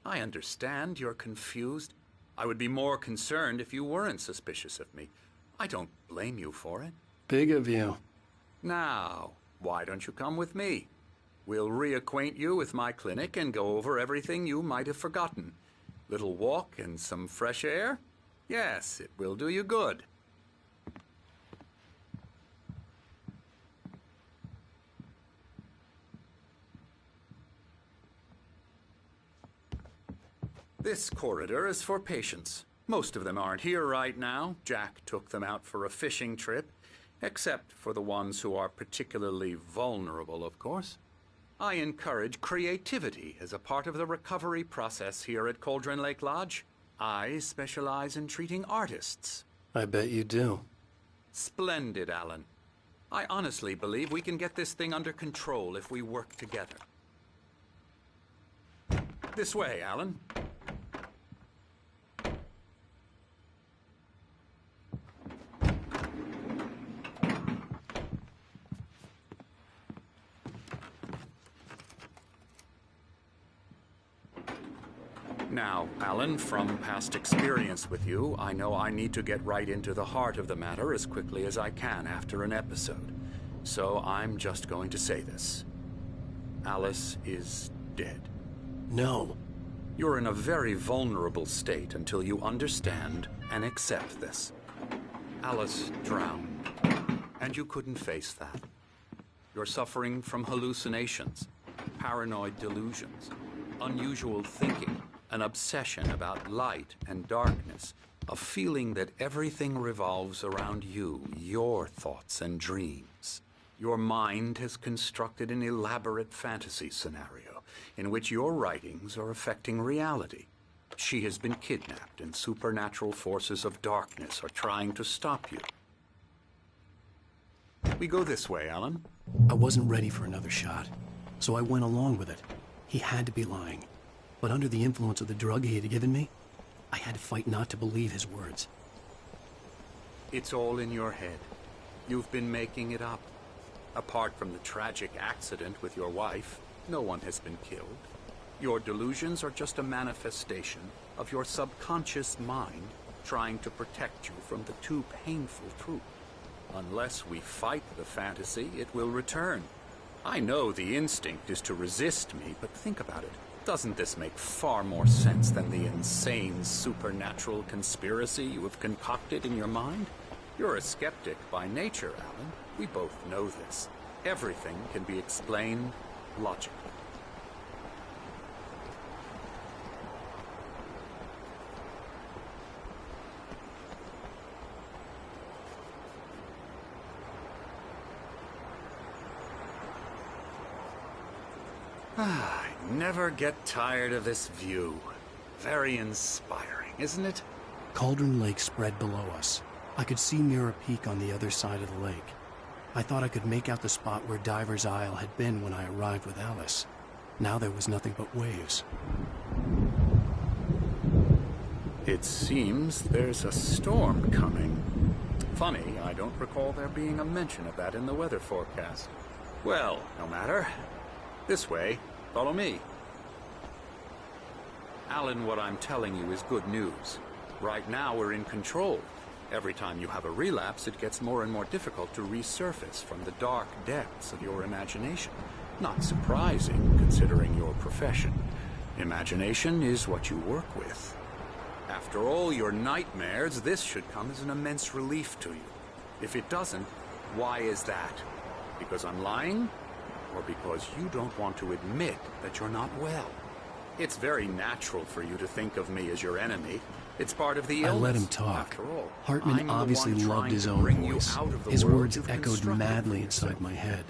I understand you're confused. I would be more concerned if you weren't suspicious of me. I don't blame you for it. Big of you. Now, why don't you come with me? We'll reacquaint you with my clinic and go over everything you might have forgotten. Little walk and some fresh air? Yes, it will do you good. This corridor is for patients. Most of them aren't here right now. Jack took them out for a fishing trip, except for the ones who are particularly vulnerable, of course. I encourage creativity as a part of the recovery process here at Cauldron Lake Lodge. I specialize in treating artists. I bet you do. Splendid, Alan. I honestly believe we can get this thing under control if we work together. This way, Alan. Now, Alan, from past experience with you, I know I need to get right into the heart of the matter as quickly as I can after an episode. So I'm just going to say this. Alice is dead. No. You're in a very vulnerable state until you understand and accept this. Alice drowned, and you couldn't face that. You're suffering from hallucinations, paranoid delusions, unusual thinking, an obsession about light and darkness, a feeling that everything revolves around you, your thoughts and dreams. Your mind has constructed an elaborate fantasy scenario in which your writings are affecting reality. She has been kidnapped and supernatural forces of darkness are trying to stop you. We go this way, Alan. I wasn't ready for another shot, so I went along with it. He had to be lying. But under the influence of the drug he had given me, I had to fight not to believe his words. It's all in your head. You've been making it up. Apart from the tragic accident with your wife, no one has been killed. Your delusions are just a manifestation of your subconscious mind trying to protect you from the too painful truth. Unless we fight the fantasy, it will return. I know the instinct is to resist me, but think about it. Doesn't this make far more sense than the insane supernatural conspiracy you have concocted in your mind? You're a skeptic by nature, Alan. We both know this. Everything can be explained logically. I never get tired of this view. Very inspiring, isn't it? Cauldron Lake spread below us. I could see Mirror Peak on the other side of the lake. I thought I could make out the spot where Diver's Isle had been when I arrived with Alice. Now there was nothing but waves. It seems there's a storm coming. Funny, I don't recall there being a mention of that in the weather forecast. Well, no matter. This way. Follow me. Alan, what I'm telling you is good news. Right now, we're in control. Every time you have a relapse, it gets more and more difficult to resurface from the dark depths of your imagination. Not surprising, considering your profession. Imagination is what you work with. After all your nightmares, this should come as an immense relief to you. If it doesn't, why is that? Because I'm lying? Or because you don't want to admit that you're not well? It's very natural for you to think of me as your enemy. It's part of the illness. I let him talk. After all, Hartman obviously loved his own voice. His words echoed madly inside my head.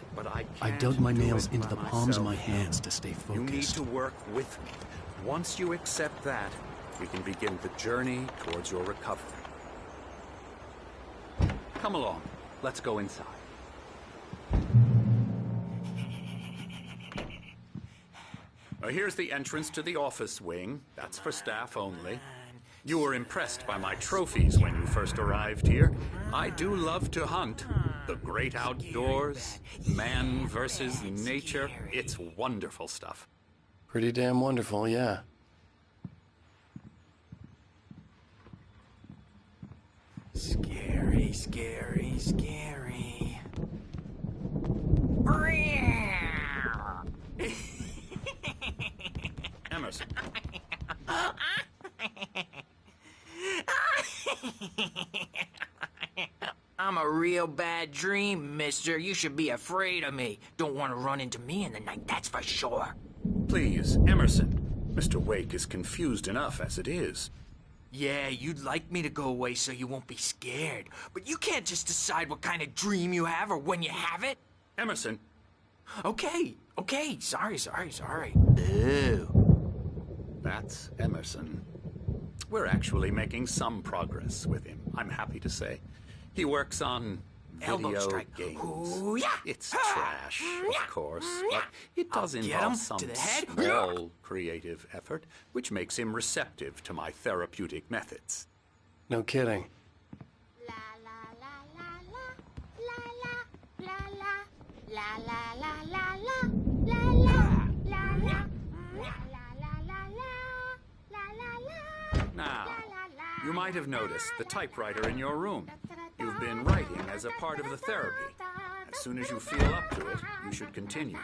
I dug my nails into the palms of my hands to stay focused. You need to work with me. Once you accept that, we can begin the journey towards your recovery. Come along. Let's go inside. Here's the entrance to the office wing. That's for staff only. You were impressed by my trophies when you first arrived here. I do love to hunt. The great outdoors, man versus nature. It's wonderful stuff. Pretty damn wonderful, yeah. Scary, scary, scary. Emerson. I'm a real bad dream, mister. You should be afraid of me. Don't want to run into me in the night, that's for sure. Please, Emerson. Mr. Wake is confused enough as it is. Yeah, you'd like me to go away so you won't be scared. But you can't just decide what kind of dream you have or when you have it. Emerson. Okay. Sorry. Ew. That's Emerson. We're actually making some progress with him, I'm happy to say. He works on video games. Ooh, yeah. It's trash, of course, but it does involve some small creative effort, which makes him receptive to my therapeutic methods. No kidding. Now, you might have noticed the typewriter in your room. You've been writing as a part of the therapy. As soon as you feel up to it, you should continue.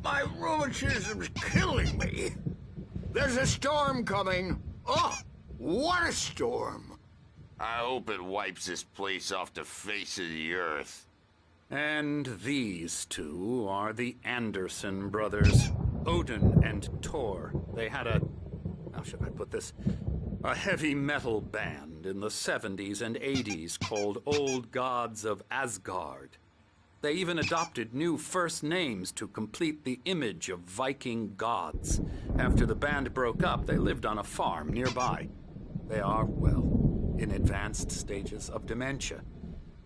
My rheumatism's killing me. There's a storm coming. Oh, what a storm. I hope it wipes this place off the face of the earth. And these two are the Anderson brothers, Odin and Thor. They had how should I put this? A heavy metal band in the 70s and 80s called Old Gods of Asgard. They even adopted new first names to complete the image of Viking gods. After the band broke up, they lived on a farm nearby. They are, well, in advanced stages of dementia.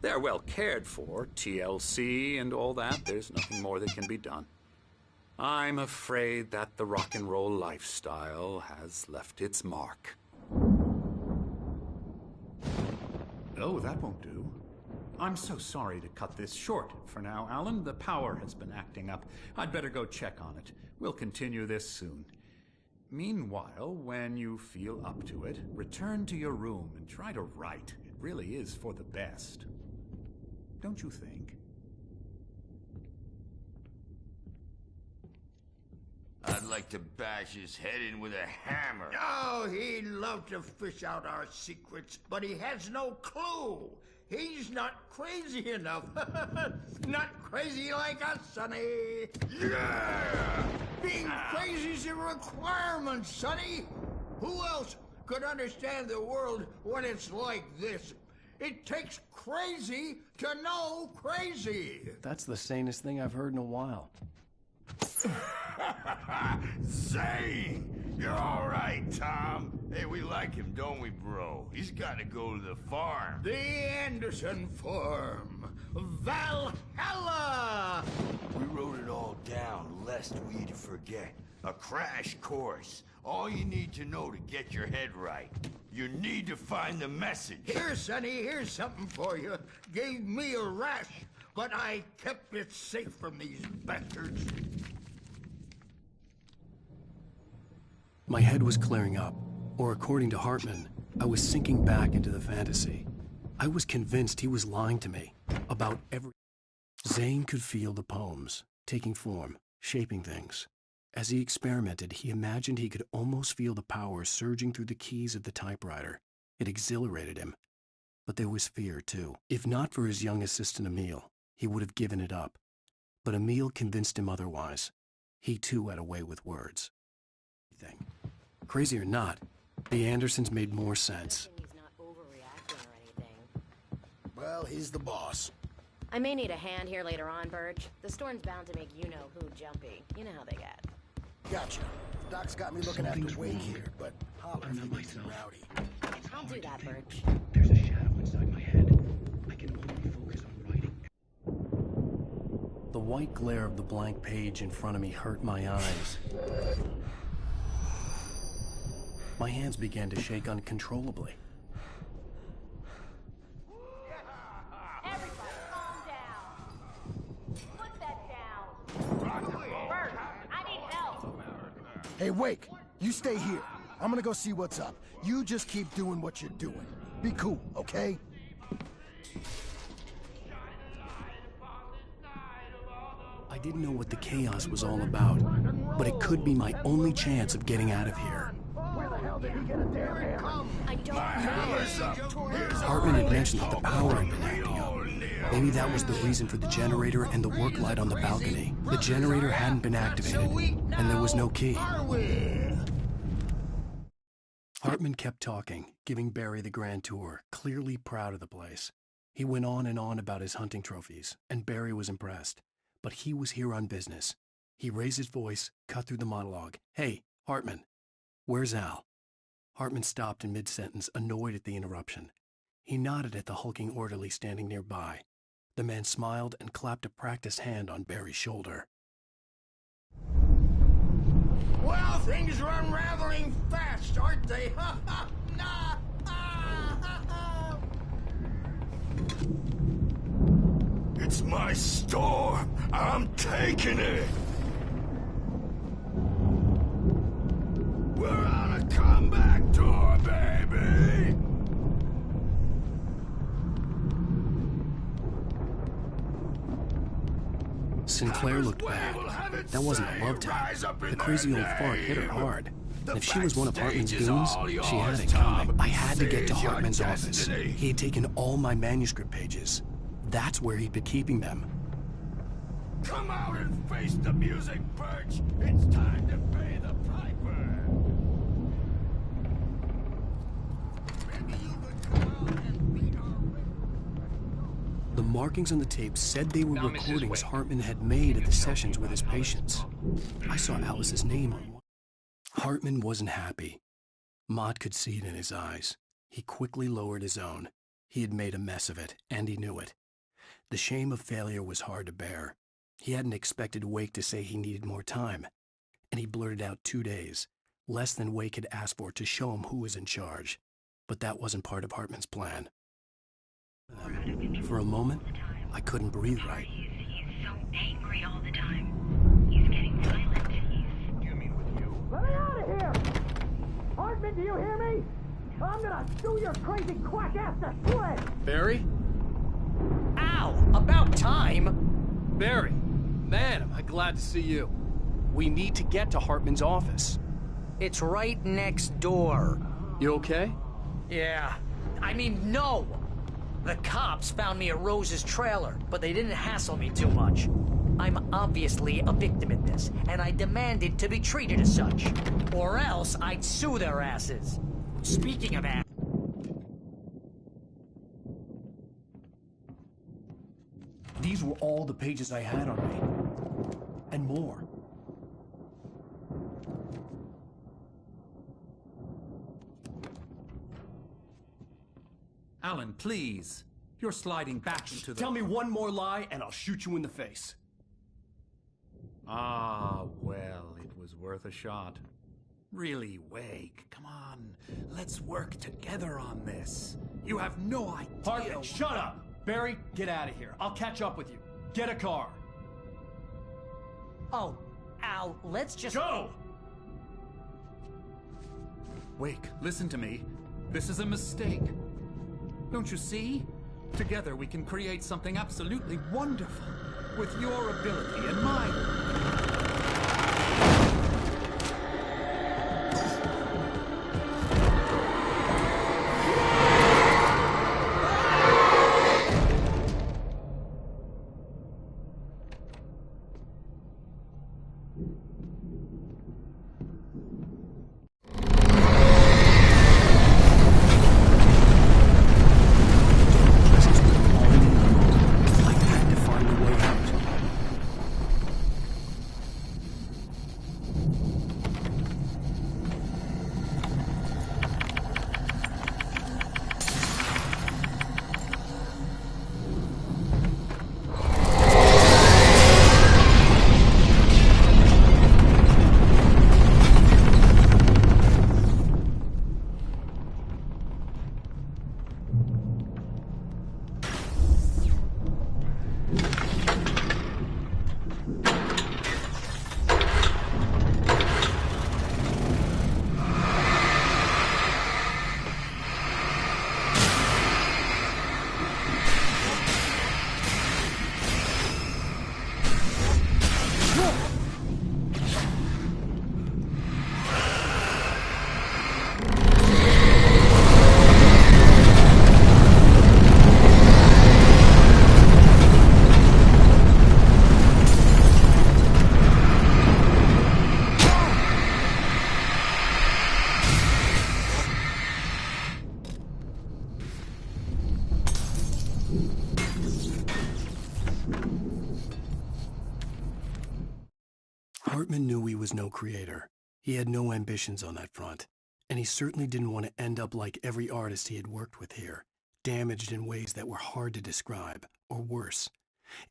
They're well cared for, TLC and all that. There's nothing more that can be done. I'm afraid that the rock and roll lifestyle has left its mark. Oh, that won't do. I'm so sorry to cut this short for now, Alan. The power has been acting up. I'd better go check on it. We'll continue this soon. Meanwhile, when you feel up to it, return to your room and try to write. It really is for the best. Don't you think? I'd like to bash his head in with a hammer. Oh, he'd love to fish out our secrets, but he has no clue. He's not crazy enough. Not crazy like us, Sonny. Yeah! Being crazy's a requirement, Sonny. Who else could understand the world when it's like this? It takes crazy to know crazy. That's the sanest thing I've heard in a while. Zane! You're all right, Tom. Hey, we like him, don't we, bro? He's got to go to the farm. The Anderson farm. Valhalla! We wrote it all down, lest we'd forget. A crash course. All you need to know to get your head right. You need to find the message. Here, Sonny, here's something for you. Gave me a rash, but I kept it safe from these bastards. My head was clearing up, or according to Hartman, I was sinking back into the fantasy. I was convinced he was lying to me about every... Zane could feel the poems, taking form, shaping things. As he experimented, he imagined he could almost feel the power surging through the keys of the typewriter. It exhilarated him. But there was fear, too. If not for his young assistant Emil, he would have given it up. But Emil convinced him otherwise. He, too, had a way with words. Crazy or not, the Andersons made more sense. Well, he's the boss. I may need a hand here later on, Birch. The storm's bound to make you-know-who jumpy. You know how they get. Gotcha. Doc's got me looking after Wake here, but holler if he gets rowdy. I'll do that, Birch. There's a shadow inside my head. I can only focus on writing. The white glare of the blank page in front of me hurt my eyes. My hands began to shake uncontrollably. Hey, Wake, you stay here. I'm gonna go see what's up. You just keep doing what you're doing. Be cool, okay? I didn't know what the chaos was all about, but it could be my only chance of getting out of here. Where the hell did he get a damn hammer? I don't know. Hartman had mentioned that the power had been acting up. Maybe that was the reason for the generator and the work light on the balcony. The generator hadn't been activated, and there was no key. Hartman kept talking, giving Barry the grand tour, clearly proud of the place. He went on and on about his hunting trophies, and Barry was impressed. But he was here on business. He raised his voice, cut through the monologue. "Hey, Hartman, where's Al?" Hartman stopped in mid-sentence, annoyed at the interruption. He nodded at the hulking orderly standing nearby. The man smiled and clapped a practiced hand on Barry's shoulder. Well, things are unraveling fast, aren't they? It's my store. I'm taking it. We're on a comeback tour, baby. Sinclair looked bad. That wasn't a love tap. The crazy old fart hit her hard. If she was one of Hartman's goons, she had it coming. I had to get to Hartman's office. He had taken all my manuscript pages. That's where he'd been keeping them. Come out and face the music, Birch. It's time to pay the piper. The markings on the tape said they were recordings Hartman had made at the sessions with his patients. I saw Alice's name on one. Hartman wasn't happy. Mott could see it in his eyes. He quickly lowered his own. He had made a mess of it, and he knew it. The shame of failure was hard to bear. He hadn't expected Wake to say he needed more time, and he blurted out 2 days, less than Wake had asked for to show him who was in charge. But that wasn't part of Hartman's plan. For a moment, I couldn't breathe right. He's so angry all the time. He's getting violent. Let me out of here! Hartman, do you hear me? I'm gonna sue your crazy quack ass to split! Barry? Ow! About time! Barry, man, am I glad to see you. We need to get to Hartman's office. It's right next door. You okay? Yeah. I mean, no! The cops found me at Rose's trailer, but they didn't hassle me too much. I'm obviously a victim in this, and I demanded to be treated as such. Or else I'd sue their asses. Speaking of ass... These were all the pages I had on me. And more. Alan, please. You're sliding back into the... Tell me one more lie and I'll shoot you in the face. Ah, well, it was worth a shot. Really, Wake, come on. Let's work together on this. You have no idea... Hartman, shut up! Barry, get out of here. I'll catch up with you. Get a car. Oh, Al, let's just... Go! Wake, listen to me. This is a mistake. Don't you see? Together we can create something absolutely wonderful. With your ability and mine. Hartman knew he was no creator. He had no ambitions on that front, and he certainly didn't want to end up like every artist he had worked with here, damaged in ways that were hard to describe, or worse.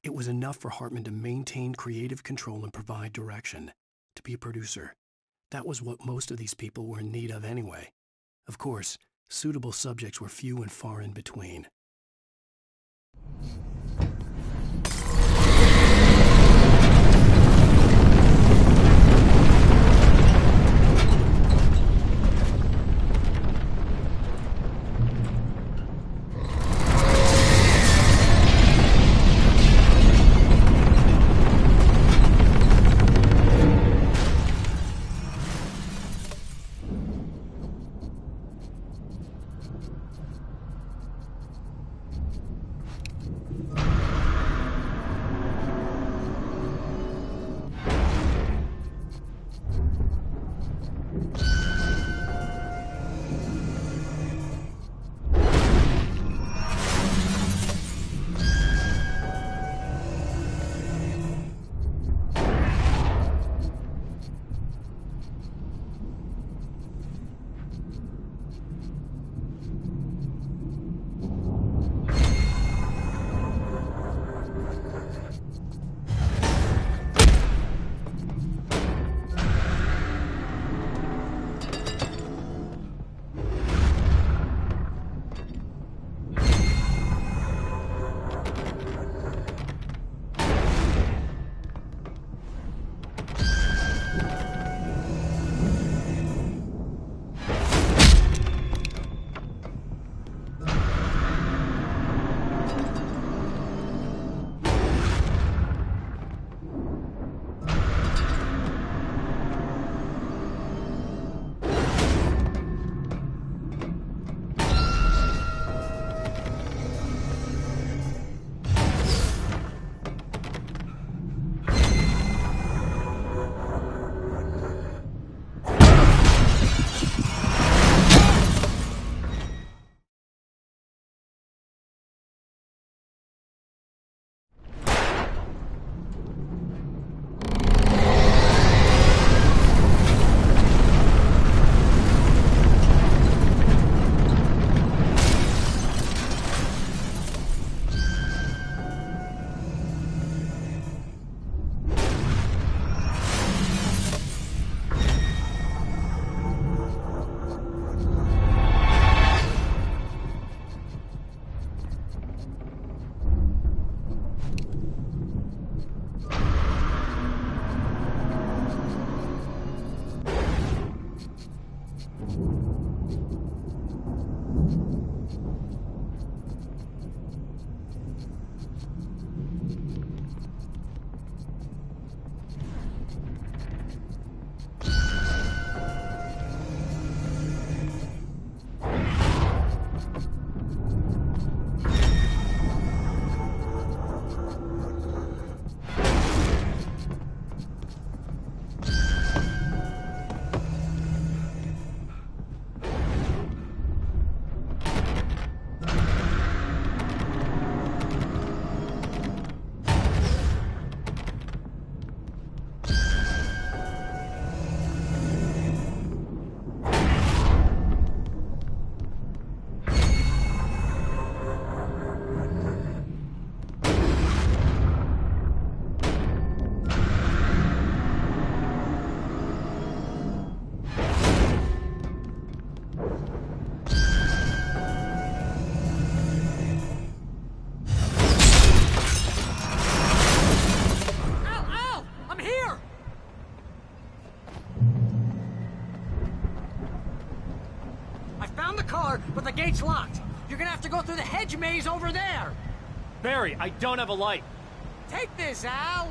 It was enough for Hartman to maintain creative control and provide direction, to be a producer. That was what most of these people were in need of anyway. Of course, suitable subjects were few and far in between. but the gate's locked. You're gonna have to go through the hedge maze over there. Barry, I don't have a light. Take this, Al.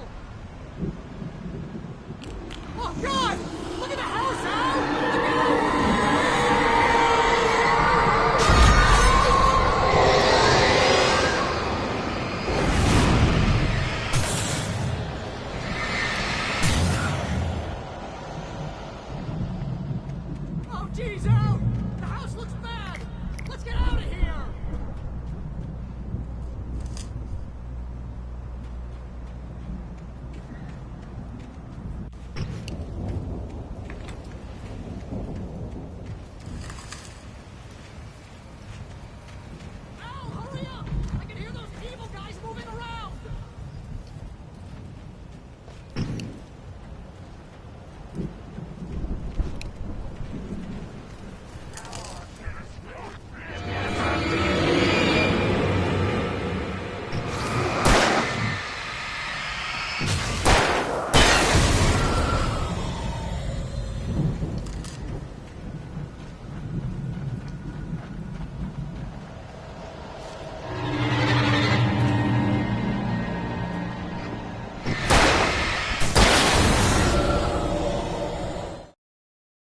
Oh, God! Look at the house, Al! Look at it! Oh, geez, Al! The house looks bad! Let's get out of here!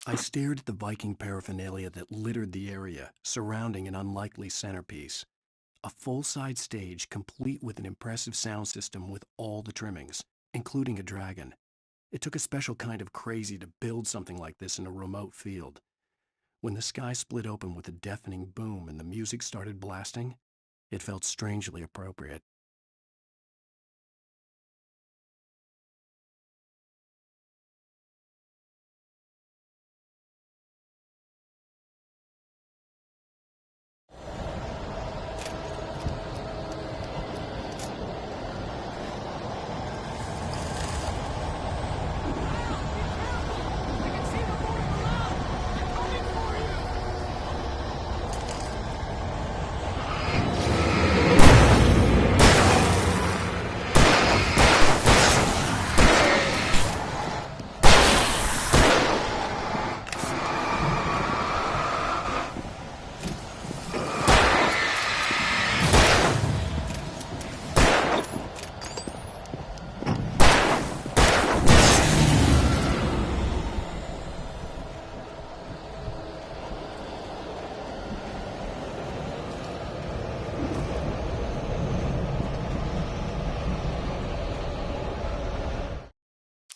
I stared at the Viking paraphernalia that littered the area, surrounding an unlikely centerpiece. A full-size stage complete with an impressive sound system with all the trimmings, including a dragon. It took a special kind of crazy to build something like this in a remote field. When the sky split open with a deafening boom and the music started blasting, it felt strangely appropriate.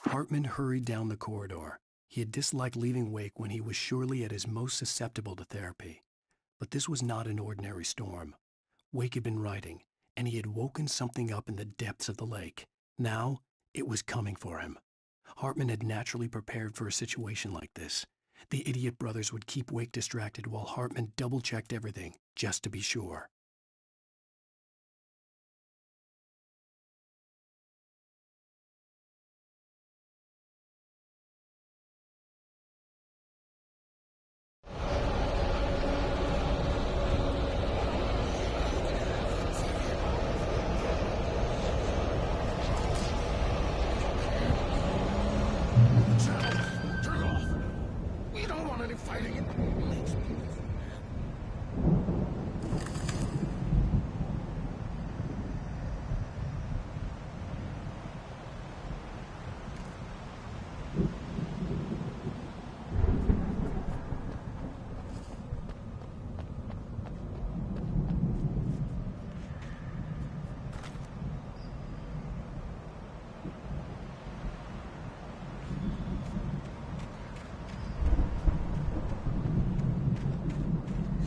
Hartman hurried down the corridor. He had disliked leaving Wake when he was surely at his most susceptible to therapy. But this was not an ordinary storm. Wake had been writing, and he had woken something up in the depths of the lake. Now, it was coming for him. Hartman had naturally prepared for a situation like this. The idiot brothers would keep Wake distracted while Hartman double-checked everything, just to be sure. Turn off! We don't want any fighting. It makes me...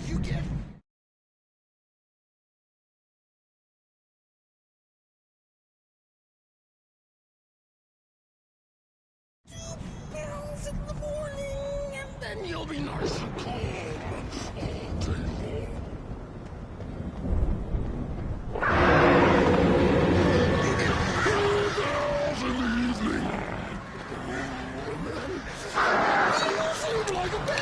You get... $2 in the morning, and then you'll be nice and calm all day long. You get $2 in the evening. And then you sleep like a baby.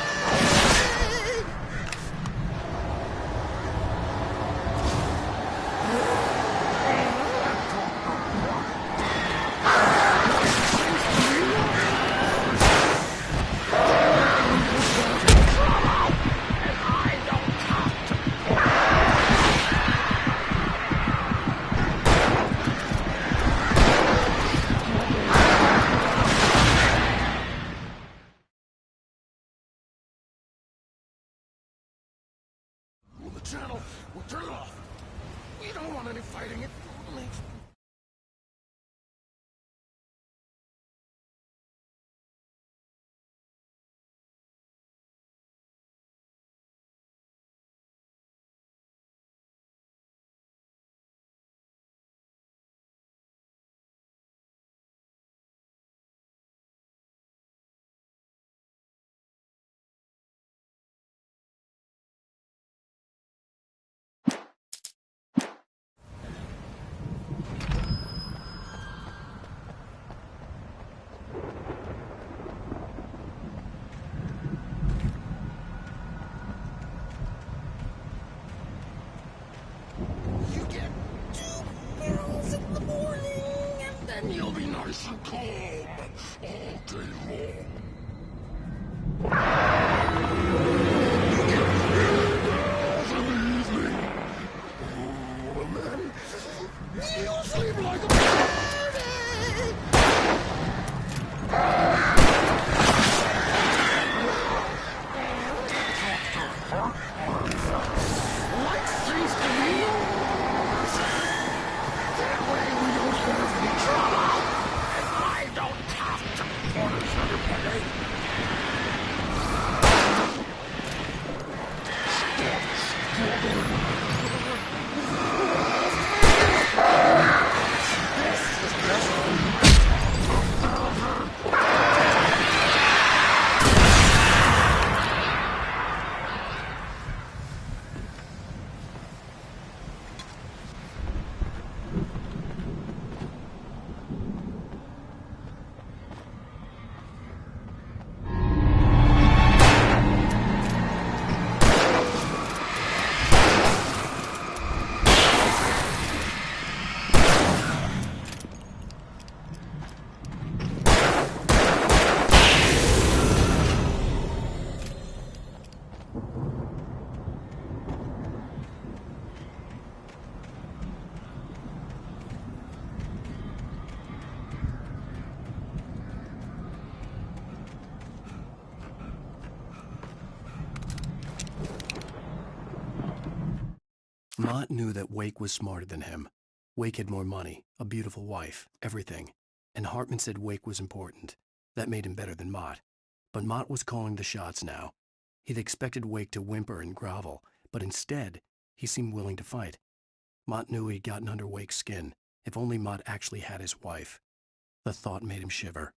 The channel will turn off. We don't want any fighting. It makes me... Mott knew that Wake was smarter than him. Wake had more money, a beautiful wife, everything. And Hartman said Wake was important. That made him better than Mott. But Mott was calling the shots now. He'd expected Wake to whimper and grovel, but instead, he seemed willing to fight. Mott knew he'd gotten under Wake's skin. If only Mott actually had his wife. The thought made him shiver.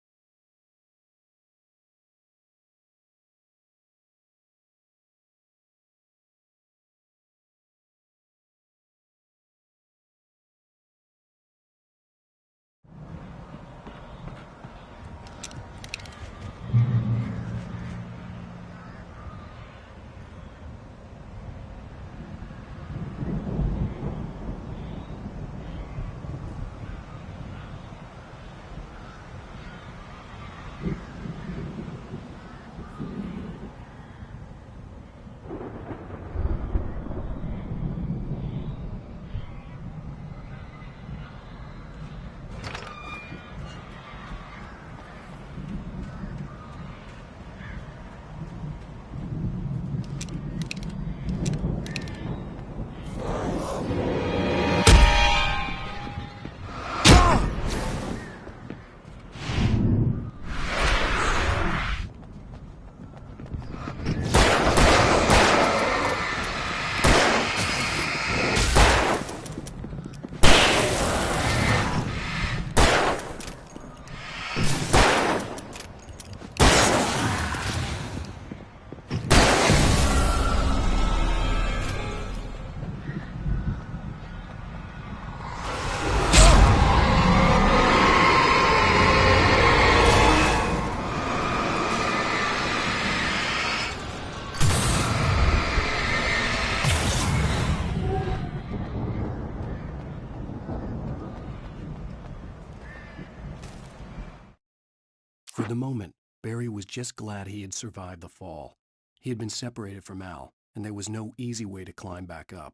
For the moment, Barry was just glad he had survived the fall. He had been separated from Al, and there was no easy way to climb back up.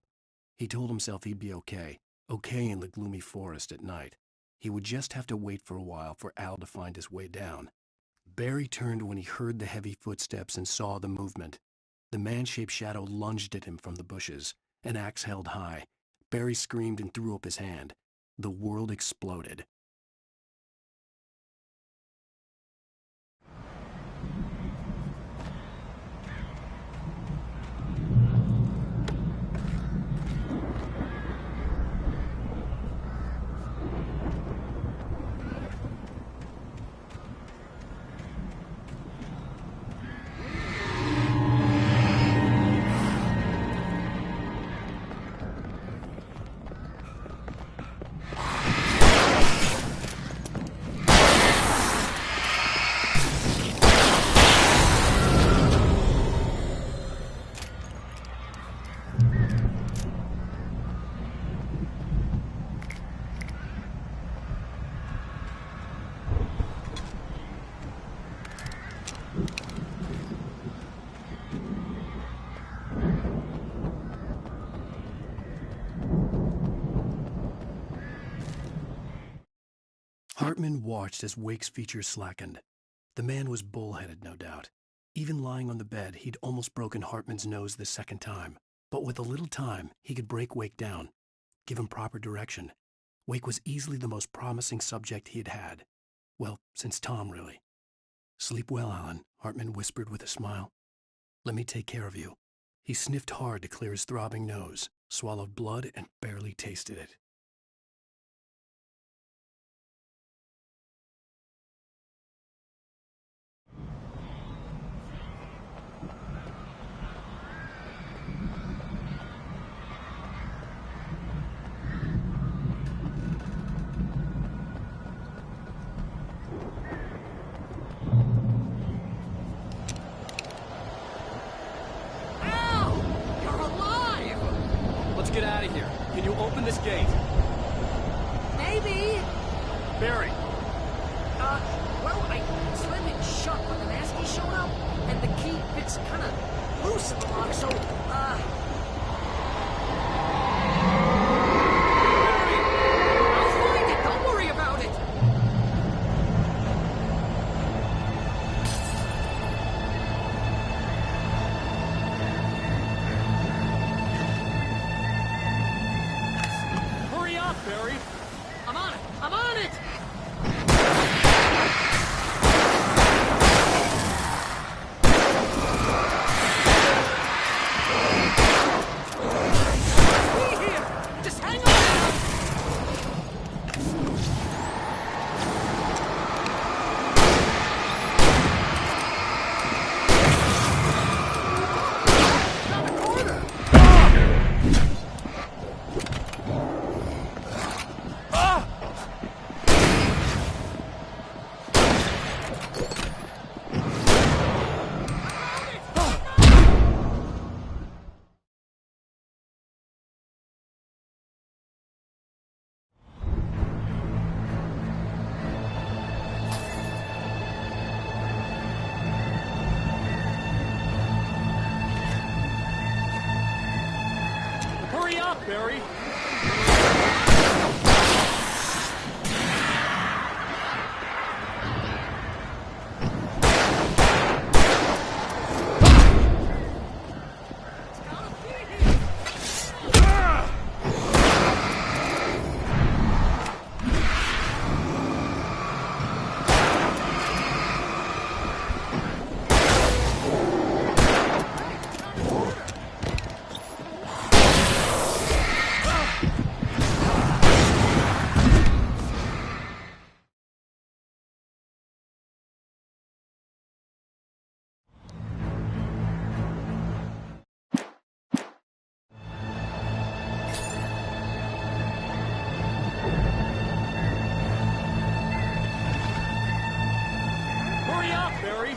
He told himself he'd be okay in the gloomy forest at night. He would just have to wait for a while for Al to find his way down. Barry turned when he heard the heavy footsteps and saw the movement. The man-shaped shadow lunged at him from the bushes, an axe held high. Barry screamed and threw up his hand. The world exploded. Hartman watched as Wake's features slackened. The man was bullheaded, no doubt. Even lying on the bed, he'd almost broken Hartman's nose the second time. But with a little time, he could break Wake down, give him proper direction. Wake was easily the most promising subject he had had. Well, since Tom, really. "Sleep well, Alan," Hartman whispered with a smile. "Let me take care of you." He sniffed hard to clear his throbbing nose, swallowed blood, and barely tasted it. Let's get out of here. Can you open this gate? Maybe. Barry. Well, I slammed it shut when the nasty showed up, and the key fits kind of loose in the lock, so, Barry, I'll find it. Don't worry about it. Barry. Hurry up, Barry!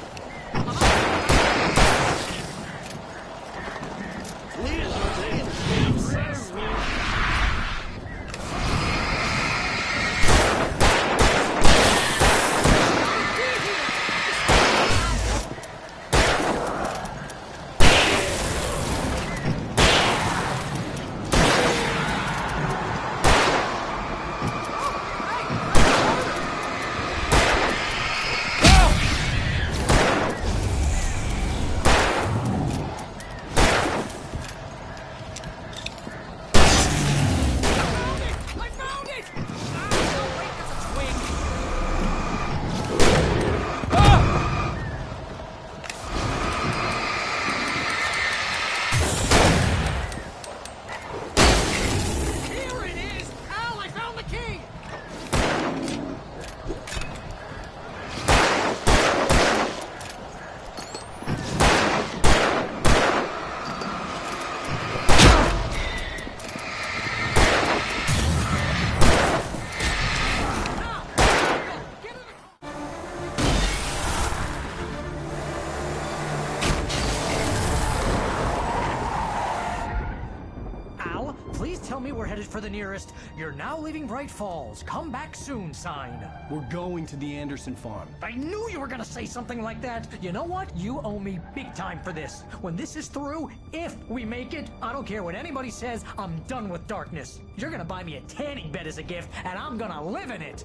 Tell me we're headed for the nearest "You're now leaving Bright Falls. Come back soon" sign. We're going to the Anderson farm. I knew you were gonna say something like that. You know what? You owe me big time for this. When this is through, if we make it, I don't care what anybody says, I'm done with darkness. You're gonna buy me a tanning bed as a gift, and I'm gonna live in it.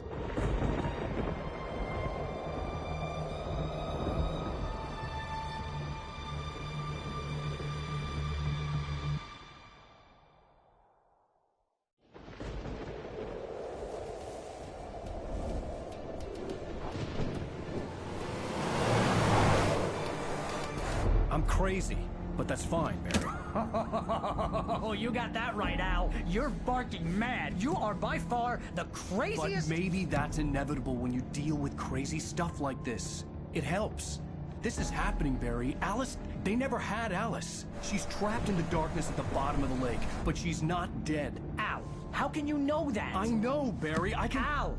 I'm crazy, but that's fine, Barry. Oh, you got that right, Al. You're barking mad. You are by far the craziest... But maybe that's inevitable when you deal with crazy stuff like this. It helps. This is happening, Barry. Alice, they never had Alice. She's trapped in the darkness at the bottom of the lake, but she's not dead. Al, how can you know that? I know, Barry. I can... Al,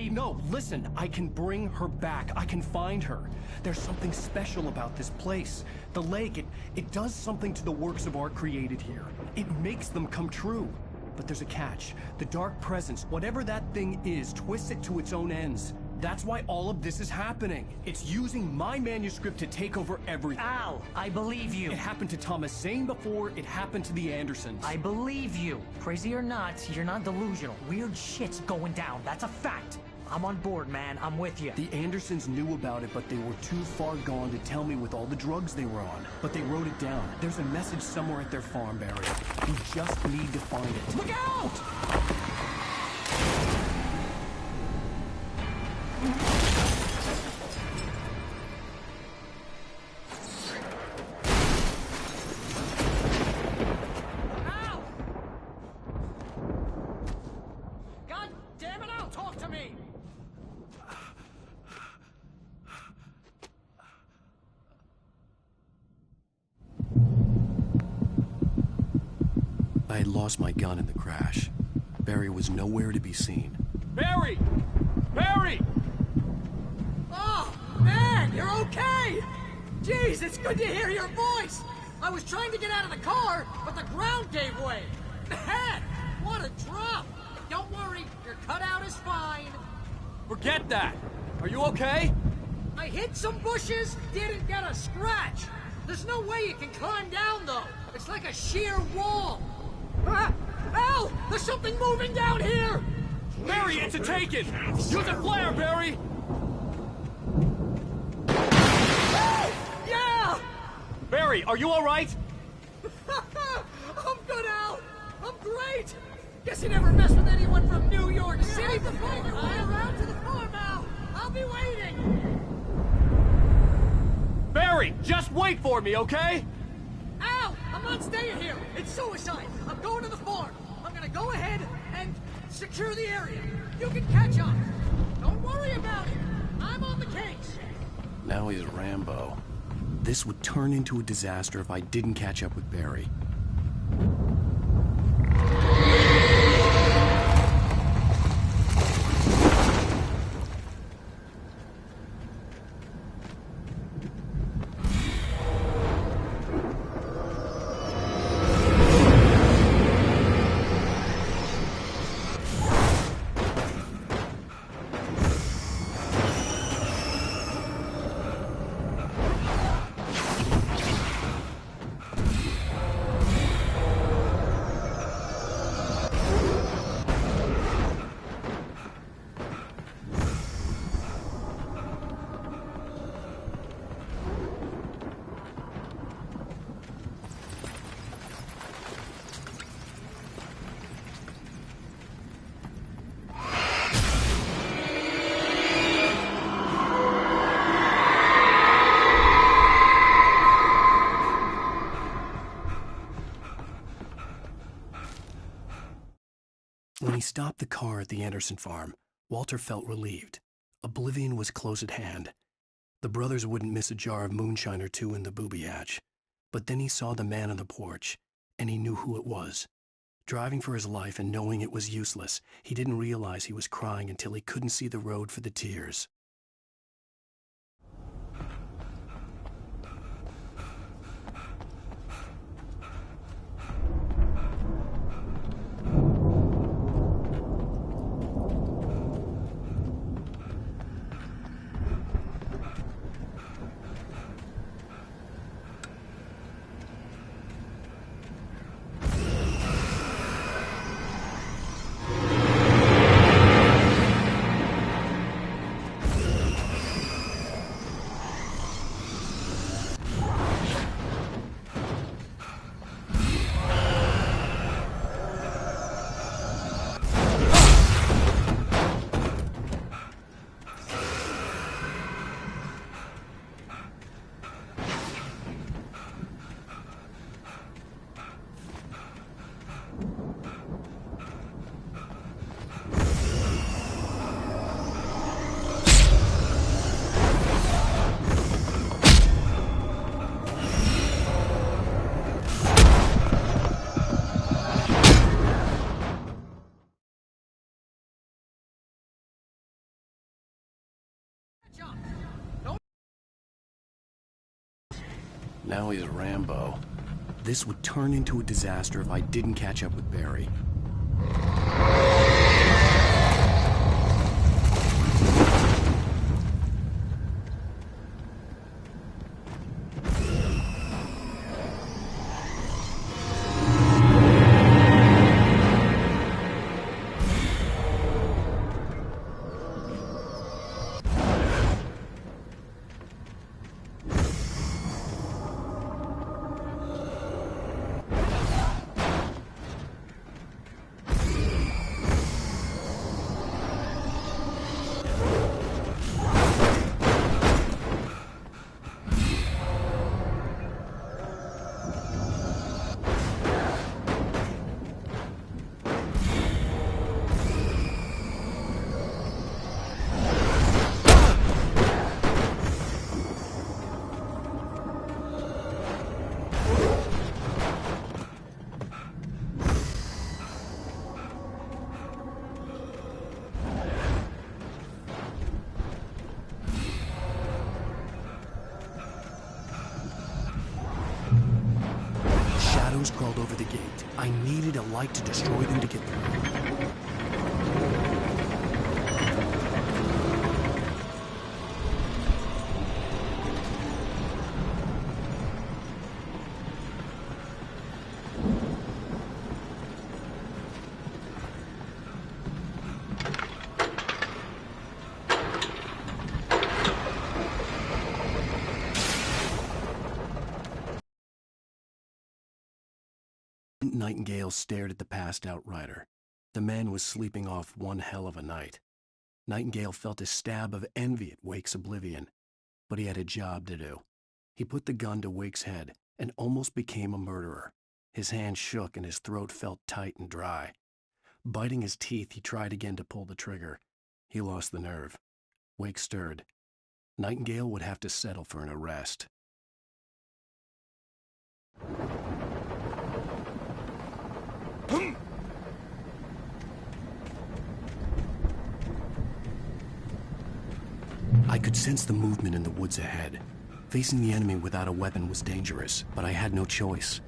No, listen. I can bring her back. I can find her. There's something special about this place. The lake, it does something to the works of art created here. It makes them come true. But there's a catch. The dark presence, whatever that thing is, twists it to its own ends. That's why all of this is happening. It's using my manuscript to take over everything. Al, I believe you. It happened to Thomas Zane before, it happened to the Andersons. I believe you. Crazy or not, you're not delusional. Weird shit's going down. That's a fact. I'm on board, man. I'm with you. The Andersons knew about it, but they were too far gone to tell me with all the drugs they were on. But they wrote it down. There's a message somewhere at their farm, Barry. We just need to find it. Look out! Al! God damn it, Al, talk to me! I had lost my gun in the crash. Barry was nowhere to be seen. Barry! Barry! Oh, man, you're okay! Jeez, it's good to hear your voice! I was trying to get out of the car, but the ground gave way! Man, what a drop! Don't worry, your cutout is fine. Forget that! Are you okay? I hit some bushes, didn't get a scratch. There's no way you can climb down, though. It's like a sheer wall. Ah, Al! There's something moving down here! Barry, it's a taken! Use a flare, Barry! Yeah! Barry, are you alright? I'm good, Al! I'm great! Guess you never mess with anyone from New York City before you ride around to the farm, Al! I'll be waiting! Barry, just wait for me, okay? Al! I'm not staying here! It's suicide! I'm going to the farm! I'm gonna go ahead and secure the area. You can catch up. Don't worry about it. I'm on the case. Now he's Rambo. This would turn into a disaster if I didn't catch up with Barry. When he stopped the car at the Anderson farm, Walter felt relieved. Oblivion was close at hand. The brothers wouldn't miss a jar of moonshine or two in the booby hatch. But then he saw the man on the porch, and he knew who it was. Driving for his life and knowing it was useless, he didn't realize he was crying until he couldn't see the road for the tears. Now he's Rambo. This would turn into a disaster if I didn't catch up with Barry. Crawled over the gate. I needed a light to destroy them to get through. Nightingale stared at the passed-out rider. The man was sleeping off one hell of a night. Nightingale felt a stab of envy at Wake's oblivion, but he had a job to do. He put the gun to Wake's head and almost became a murderer. His hand shook and his throat felt tight and dry. Biting his teeth, he tried again to pull the trigger. He lost the nerve. Wake stirred. Nightingale would have to settle for an arrest. I could sense the movement in the woods ahead. Facing the enemy without a weapon was dangerous, but I had no choice.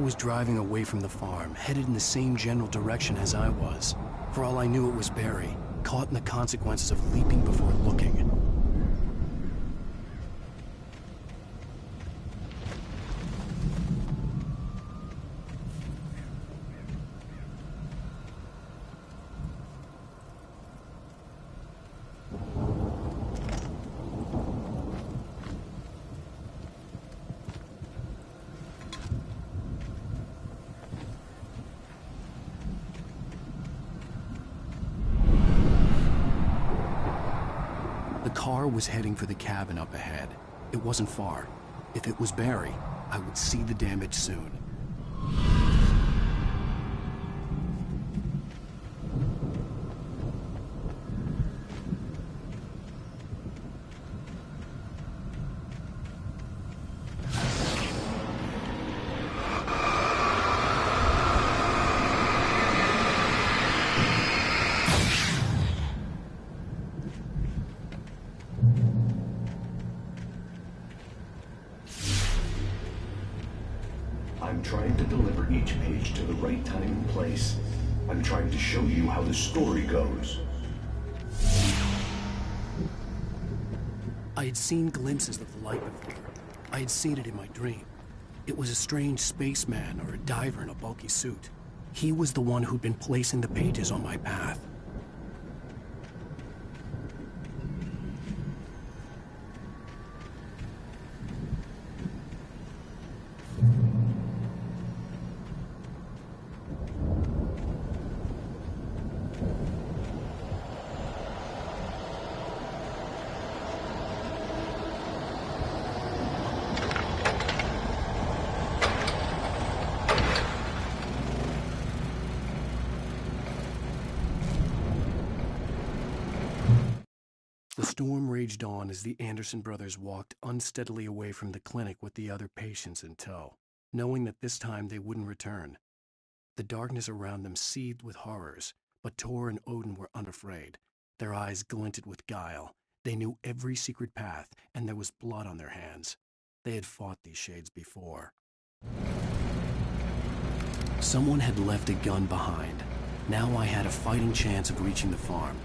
Was driving away from the farm, headed in the same general direction as I was. For all I knew, it was Barry, caught in the consequences of leaping before looking. The car was heading for the cabin up ahead. It wasn't far. If it was Barry, I would see the damage soon. I'm trying to deliver each page to the right time and place. I'm trying to show you how the story goes. I had seen glimpses of the light before. I had seen it in my dream. It was a strange spaceman or a diver in a bulky suit. He was the one who'd been placing the pages on my path. The storm raged on as the Anderson brothers walked unsteadily away from the clinic with the other patients in tow, knowing that this time they wouldn't return. The darkness around them seethed with horrors, but Tor and Odin were unafraid. Their eyes glinted with guile. They knew every secret path, and there was blood on their hands. They had fought these shades before. Someone had left a gun behind. Now I had a fighting chance of reaching the farm.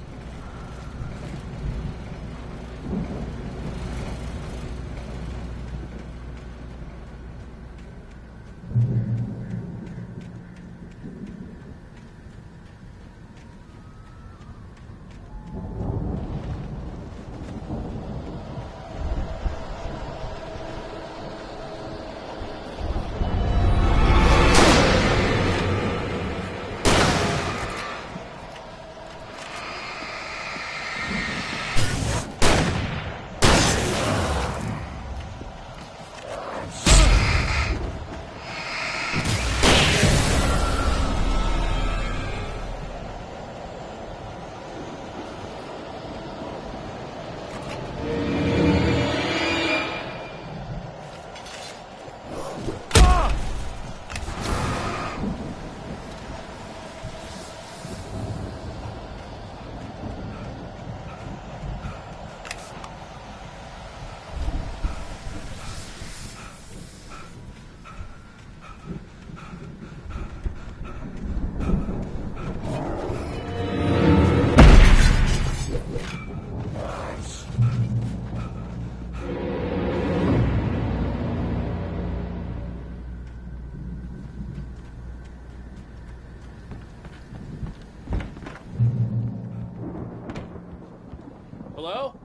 Hello?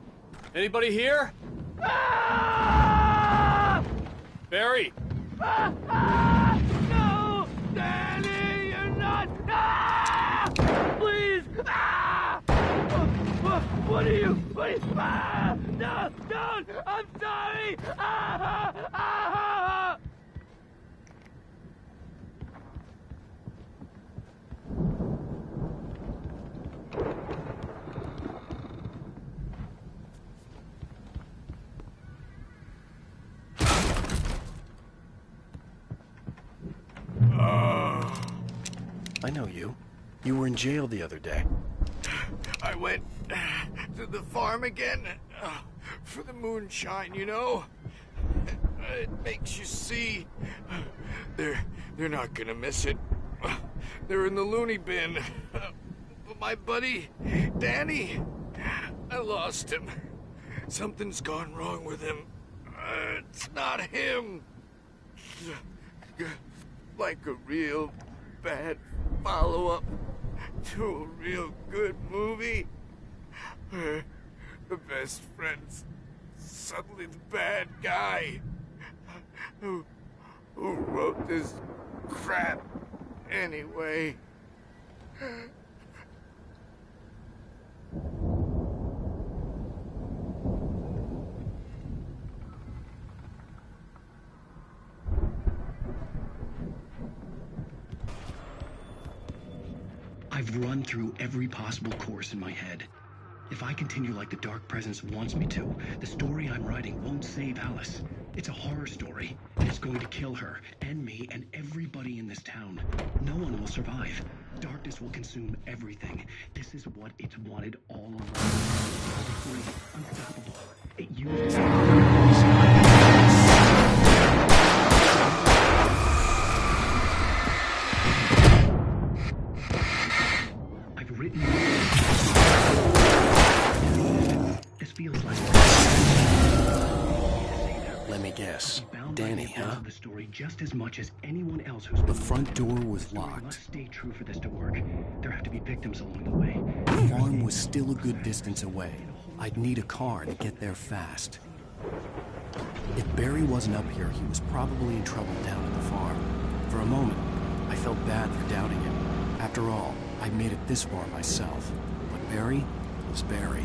Anybody here? Barry! No! Danny, you're not! Please! What are you? No! Don't! I'm sorry! I know you. You were in jail the other day. I went to the farm again for the moonshine, you know? It makes you see. They're not gonna miss it. They're in the loony bin. But my buddy, Danny, I lost him. Something's gone wrong with him. It's not him. Like a real bad follow-up to a real good movie where the best friend's suddenly the bad guy who wrote this crap anyway. I've run through every possible course in my head. If I continue like the Dark Presence wants me to, the story I'm writing won't save Alice. It's a horror story, and it's going to kill her, and me, and everybody in this town. No one will survive. Darkness will consume everything. This is what it's wanted all along. Free, unstoppable. It uses... Written. This feels like. Let me guess. Danny, huh? The story just as much as anyone else who's. The front door was locked. Must stay true for this to work. There have to be victims along the way. The farm was still a good distance away. I'd need a car to get there fast. If Barry wasn't up here, he was probably in trouble down at the farm. For a moment, I felt bad for doubting him. After all, I made it this far myself. But Barry was Barry.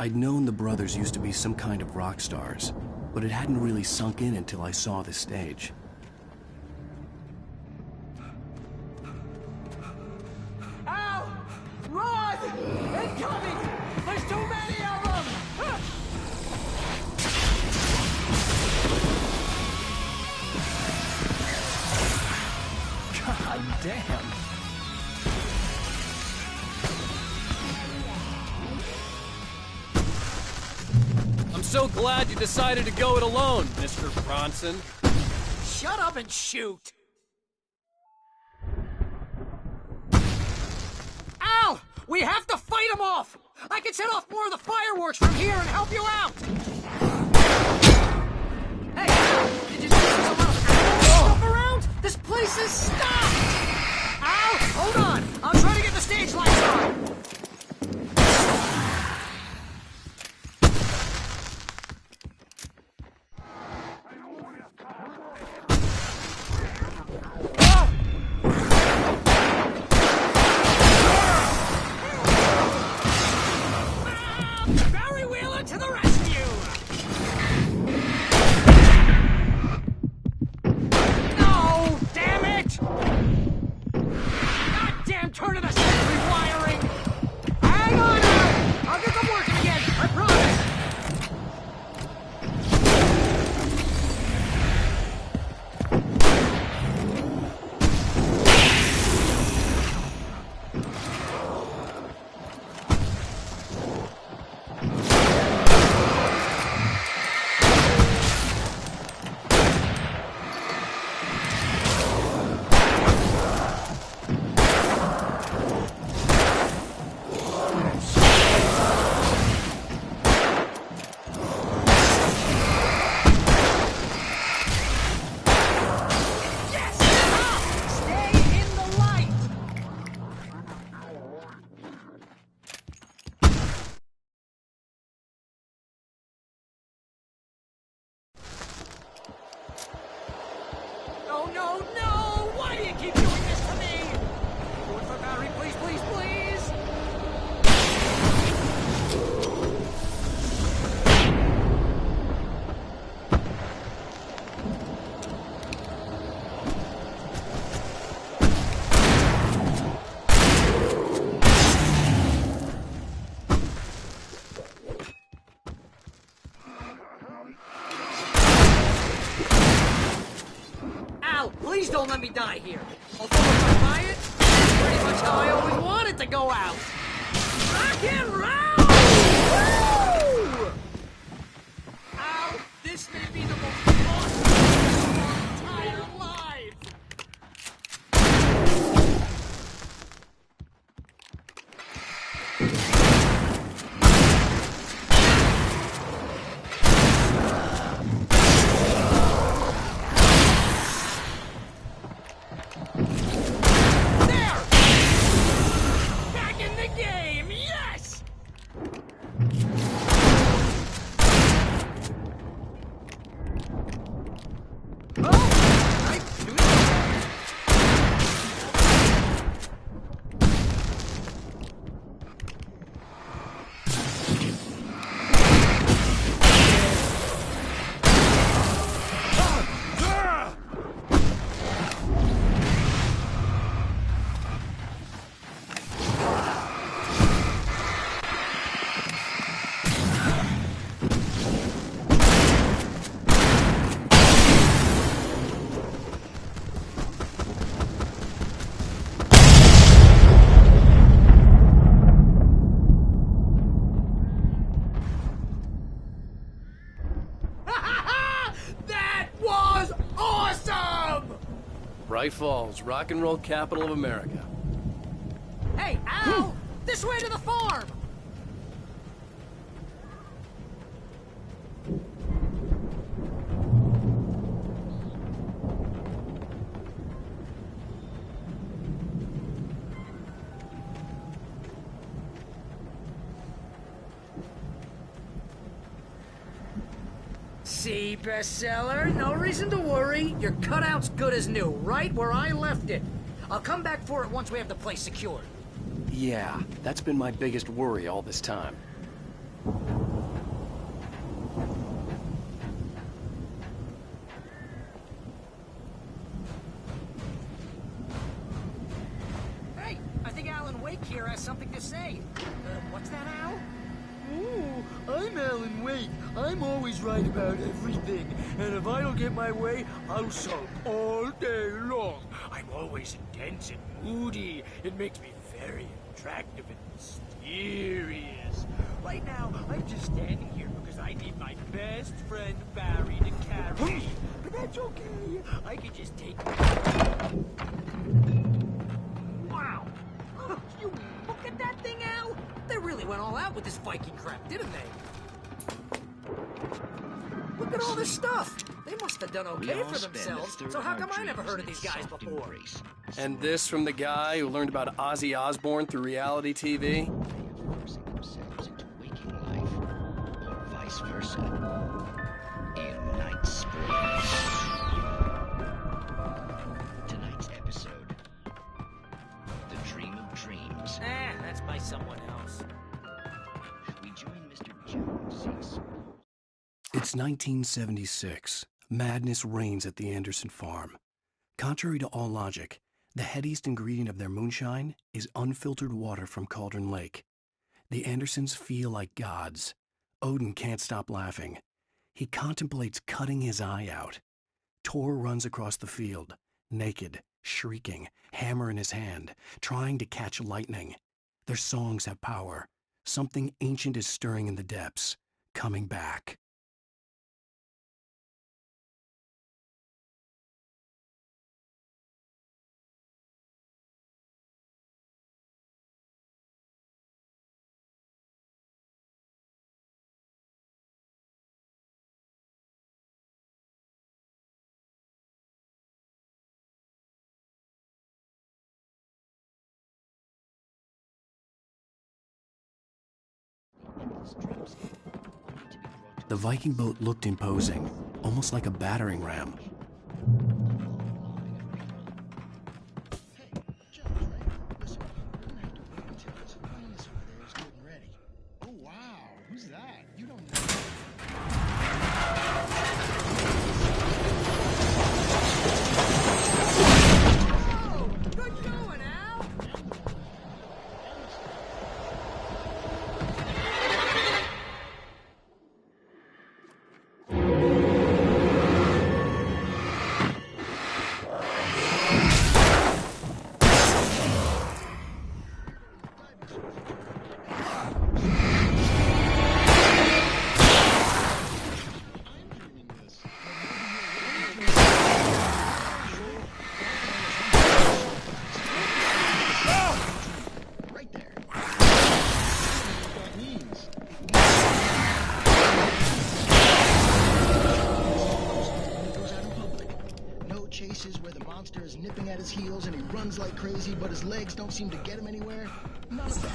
I'd known the brothers used to be some kind of rock stars, but it hadn't really sunk in until I saw the stage. Al! Run! Incoming! There's too many of them! God damn. I'm so glad you decided to go it alone, Mr. Bronson. Shut up and shoot! Al! We have to fight them off! I can set off more of the fireworks from here and help you out! Hey! Did you see some stuff around? This place is stopped! Al! Hold on! I'll try to get the stage lights on! To the rescue! No! Damn it! Goddamn turn of the century wiring! Hang on now! I'll get them working again, I promise! No, no! Why do you keep doing this to me? Do it for Barry, please, please, please! Please don't let me die here. Although if I buy it, it's pretty much how I always wanted to go out. Rock and roll! Woo! Ow! This may be the most awesome thing of my entire life! Bright Falls, rock and roll capital of America. Hey, Al! This way to the farm! See, bestseller? No reason to worry. Your cutout's good as new, right where I left it. I'll come back for it once we have the place secured. Yeah, that's been my biggest worry all this time. Hey, I think Alan Wake here has something to say. What's that, Al? Ooh, I'm Alan Wake. I'm always right about everything. And if I don't get my way, I'll sulk all day long. I'm always intense and moody. It makes me very attractive and mysterious. Right now, I'm just standing here because I need my best friend Barry to carry me. But that's okay. I can just take Wow! You look at that thing, Al! They really went all out with this Viking crap, didn't they? Look at all this stuff! They must have done okay for themselves, so how come I never heard of these guys before? And this from the guy who learned about Ozzy Osbourne through reality TV? Forcing themselves into waking life, or vice versa. In Night Springs. Tonight's episode, The Dream of Dreams. That's by someone else. We join Mr. Jones. It's 1976. Madness reigns at the Anderson farm. Contrary to all logic, the headiest ingredient of their moonshine is unfiltered water from Cauldron Lake. The Andersons feel like gods. Odin can't stop laughing. He contemplates cutting his eye out. Tor runs across the field, naked, shrieking, hammer in his hand, trying to catch lightning. Their songs have power. Something ancient is stirring in the depths, coming back. The Viking boat looked imposing, almost like a battering ram. Oh, wow. Who's that? You don't know. Good going, Al! Where the monster is nipping at his heels and he runs like crazy, but his legs don't seem to get him anywhere. None of that.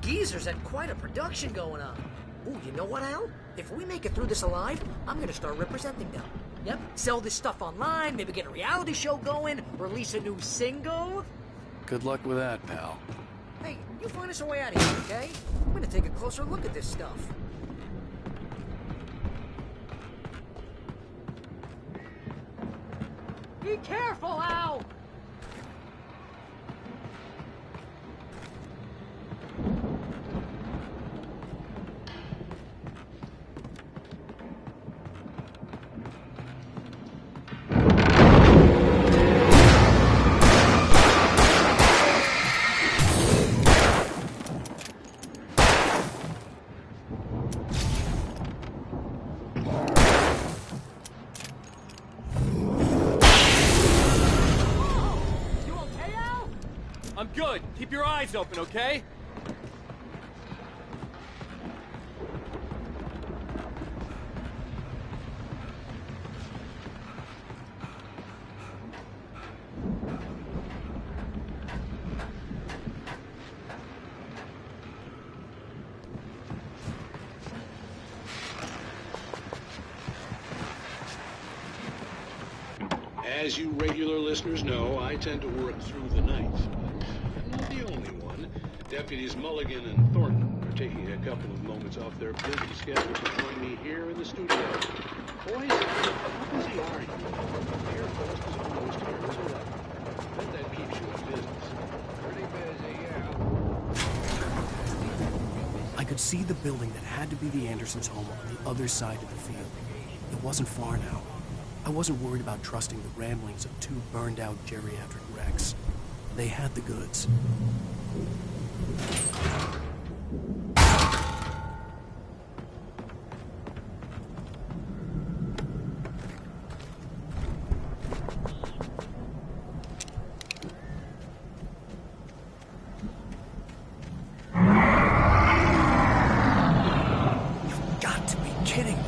geezers had quite a production going on. Ooh, you know what, Al? If we make it through this alive, I'm gonna start representing them. Yep, sell this stuff online, maybe get a reality show going, release a new single. Good luck with that, pal. Hey, you find us a way out of here, okay? I'm gonna take a closer look at this stuff. Be careful, Al! I'm good. Keep your eyes open, okay? As you regular listeners know, I tend to work through the night. I'm not the only one. Deputies Mulligan and Thornton are taking a couple of moments off their busy schedule to join me here in the studio. Boys, how busy are you? Your post is almost here as well. Bet that keeps you in business. Pretty busy, yeah. I could see the building that had to be the Andersons' home on the other side of the field. It wasn't far now. I wasn't worried about trusting the ramblings of two burned-out geriatric wrecks. They had the goods. You've got to be kidding me.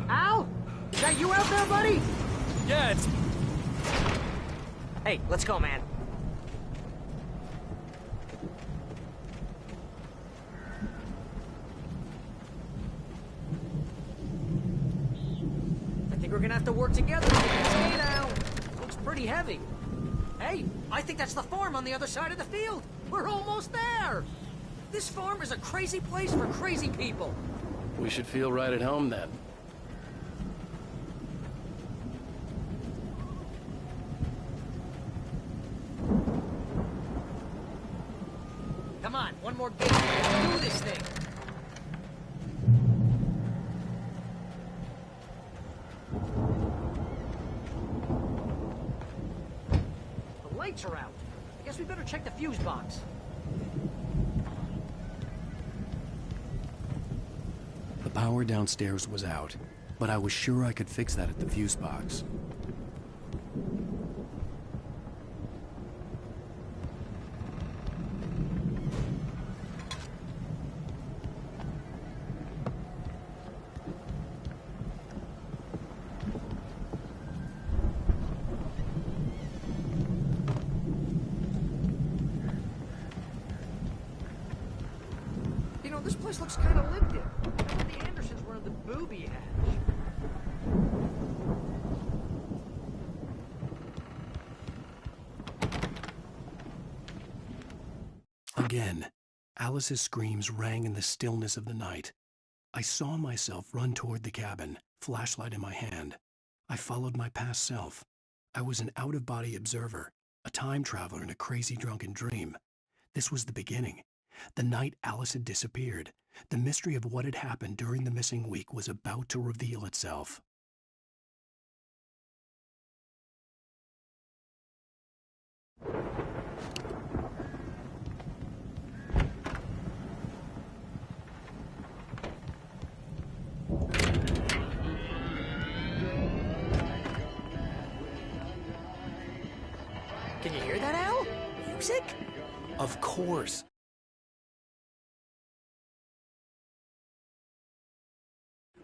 Al? Is that you out there, buddy? Yeah, it's... Hey, let's go, man. I think we're gonna have to work together to get this gate out. Looks pretty heavy. Hey, I think that's the farm on the other side of the field. We're almost there. This farm is a crazy place for crazy people. We should feel right at home then. Come on, one more gate. Let's do this thing. lights are out. I guess we better check the fuse box. The power downstairs was out, but I was sure I could fix that at the fuse box. You know, this place looks kind of lived in. The Andersons were in the booby hatch. Again, Alice's screams rang in the stillness of the night. I saw myself run toward the cabin, flashlight in my hand. I followed my past self. I was an out-of-body observer, a time traveler in a crazy drunken dream. This was the beginning. The night Alice had disappeared. The mystery of what had happened during the missing week was about to reveal itself. Can you hear that, Al? Music? Of course.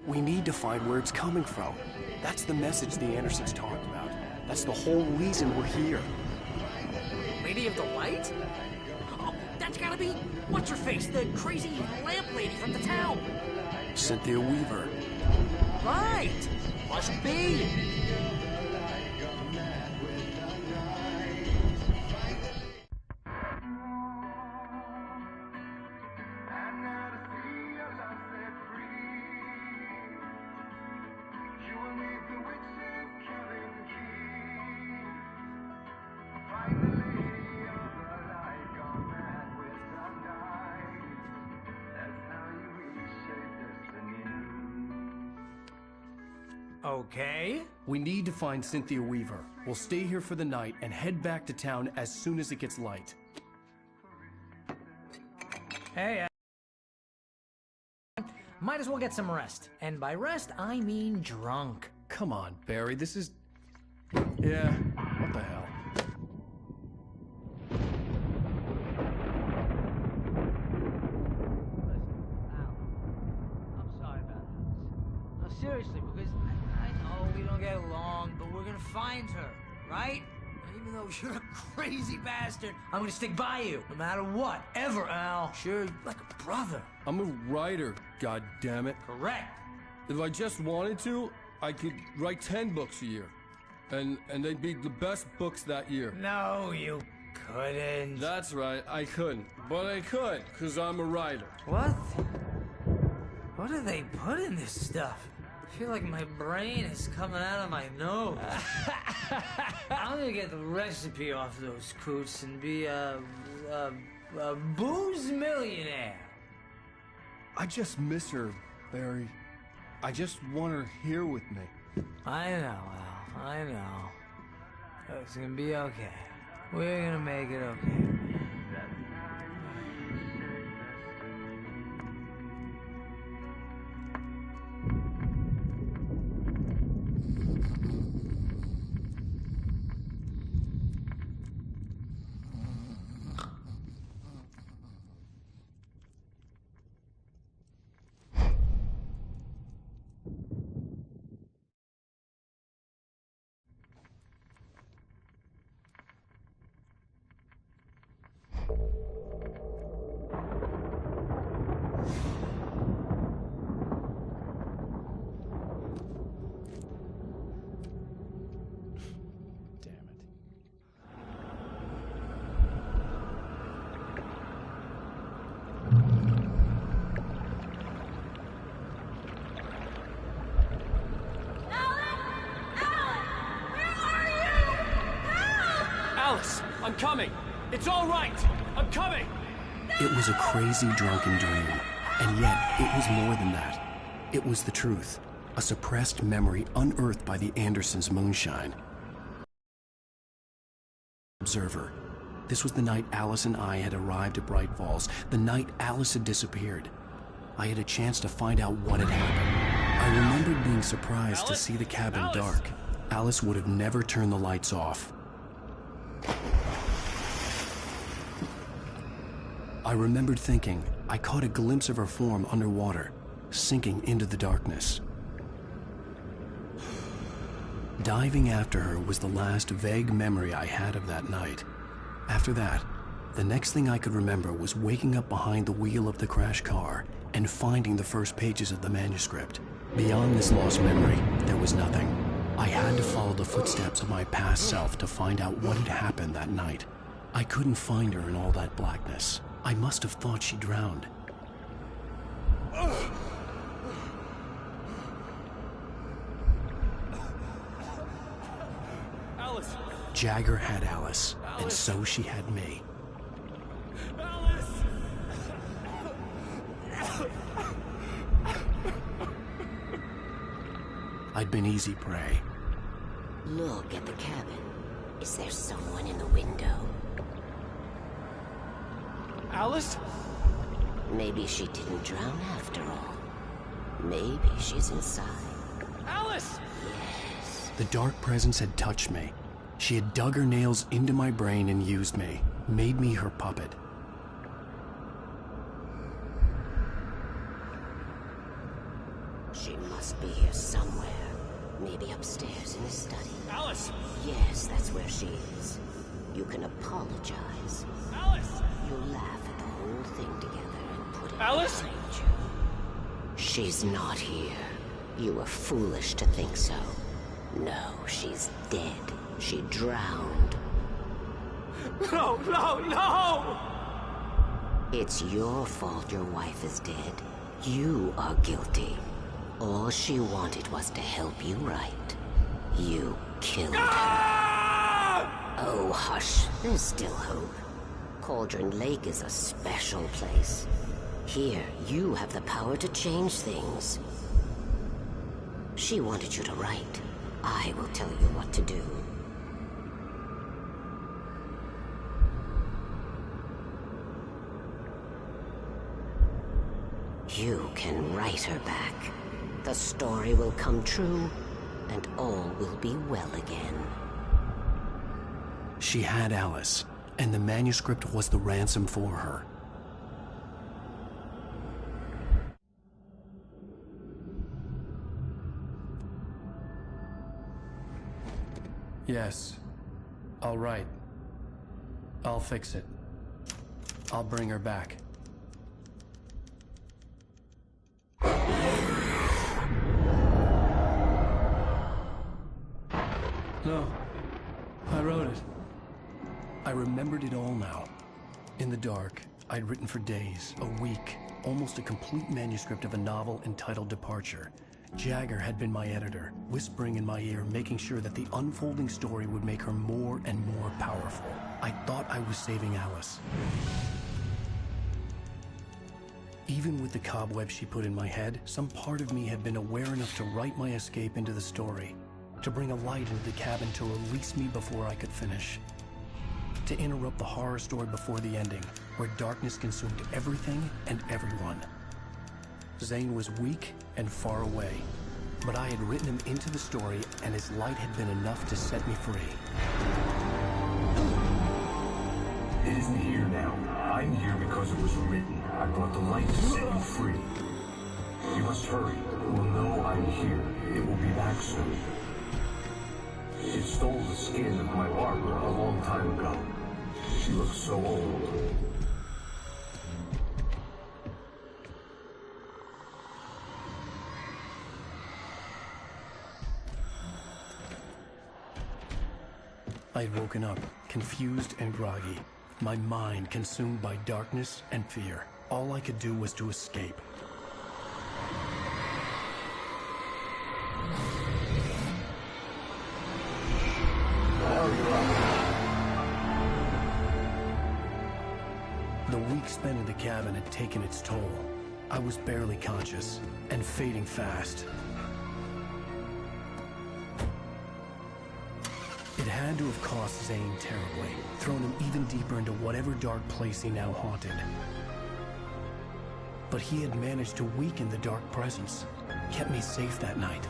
We need to find where it's coming from. That's the message the Andersons talked about. That's the whole reason we're here. Lady of the Light? Oh, that's gotta be... What's-her-face, the crazy lamp lady from the town. Cynthia Weaver. Right! Must be! Okay. We need to find Cynthia Weaver. We'll stay here for the night and head back to town as soon as it gets light. Hey, might as well get some rest. And by rest, I mean drunk. Come on, Barry, this is... Yeah, what the hell? I'm sorry about this. No, seriously, because I know we don't get along, but we're gonna find her, right? And even though you're a crazy bastard, I'm gonna stick by you, no matter what, ever, Al. Sure, you're like a brother. I'm a writer, goddammit. Correct. If I just wanted to, I could write 10 books a year. And they'd be the best books that year. No, you couldn't. That's right, I couldn't. But I could, because I'm a writer. What? What do they put in this stuff? I feel like my brain is coming out of my nose. I'm gonna get the recipe off those coots and be a booze millionaire. I just miss her, Barry. I just want her here with me. I know, Al. I know. It's gonna be okay. We're gonna make it okay. Alice, I'm coming. It's all right. I'm coming. It was a crazy drunken dream, and yet it was more than that. It was the truth, a suppressed memory unearthed by the Andersons' moonshine. observer. This was the night Alice and I had arrived at Bright Falls, the night Alice had disappeared. I had a chance to find out what had happened. I remembered being surprised to see the cabin dark. Alice would have never turned the lights off. I remembered thinking I caught a glimpse of her form underwater, sinking into the darkness. Diving after her was the last vague memory I had of that night. After that, the next thing I could remember was waking up behind the wheel of the crash car and finding the first pages of the manuscript. Beyond this lost memory, there was nothing. I had to follow the footsteps of my past self to find out what had happened that night. I couldn't find her in all that blackness. I must have thought she drowned. Alice! Jagger had Alice, and so she had me. Alice! I'd been easy prey. Look at the cabin. Is there someone in the window? Alice? Maybe she didn't drown after all. Maybe she's inside. Alice! Yes. The dark presence had touched me. She had dug her nails into my brain and used me, made me her puppet. She must be here somewhere. Maybe upstairs in the study. Alice! Yes, that's where she is. You can apologize. Alice! You'll laugh at the whole thing together and put it Alice? behind you. She's not here. You were foolish to think so. No, she's dead. She drowned. No, no, no! It's your fault your wife is dead. You are guilty. All she wanted was to help you right. You killed her. Oh, hush. There's still hope. Cauldron Lake is a special place. Here, you have the power to change things. She wanted you to write. I will tell you what to do. You can write her back. The story will come true, and all will be well again. She had Alice, and the manuscript was the ransom for her. Yes. All right. I'll fix it. I'll bring her back. No. I wrote it. I remembered it all now. In the dark, I'd written for days, a week, almost a complete manuscript of a novel entitled Departure. Jagger had been my editor, whispering in my ear, making sure that the unfolding story would make her more and more powerful. I thought I was saving Alice. Even with the cobwebs she put in my head, some part of me had been aware enough to write my escape into the story, to bring a light into the cabin to release me before I could finish, to interrupt the horror story before the ending, where darkness consumed everything and everyone. Zane was weak and far away, but I had written him into the story, and his light had been enough to set me free. It isn't here now. I'm here because it was written. I brought the light to set you free. You must hurry. It will know I'm here. It will be back soon. It stole the skin of my Barbara a long time ago. She looks so old. I had woken up, confused and groggy, my mind consumed by darkness and fear. All I could do was to escape. The week spent in the cabin had taken its toll. I was barely conscious, and fading fast. It had to have cost Zane terribly, thrown him even deeper into whatever dark place he now haunted. But he had managed to weaken the dark presence, kept me safe that night.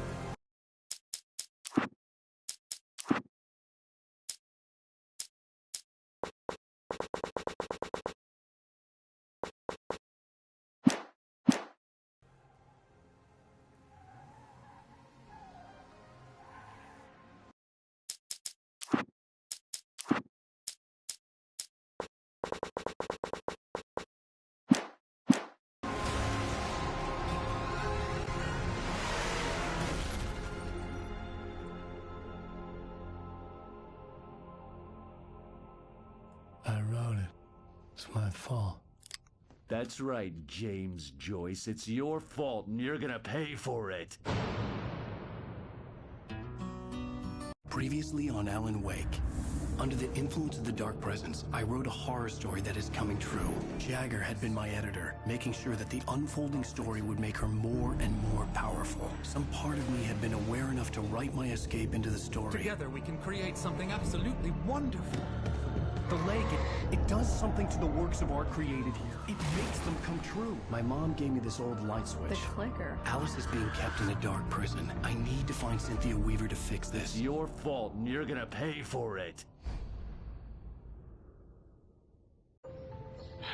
I wrote it. It's my fault. That's right, James Joyce. It's your fault, and you're gonna pay for it. Previously on Alan Wake. Under the influence of the dark presence, I wrote a horror story that is coming true. Jagger had been my editor, making sure that the unfolding story would make her more and more powerful. Some part of me had been aware enough to write my escape into the story. Together we can create something absolutely wonderful. The lake, it does something to the works of art created here. It makes them come true. My mom gave me this old light switch. The clicker. Alice is being kept in a dark prison. I need to find Cynthia Weaver to fix this. It's your fault, and you're gonna pay for it.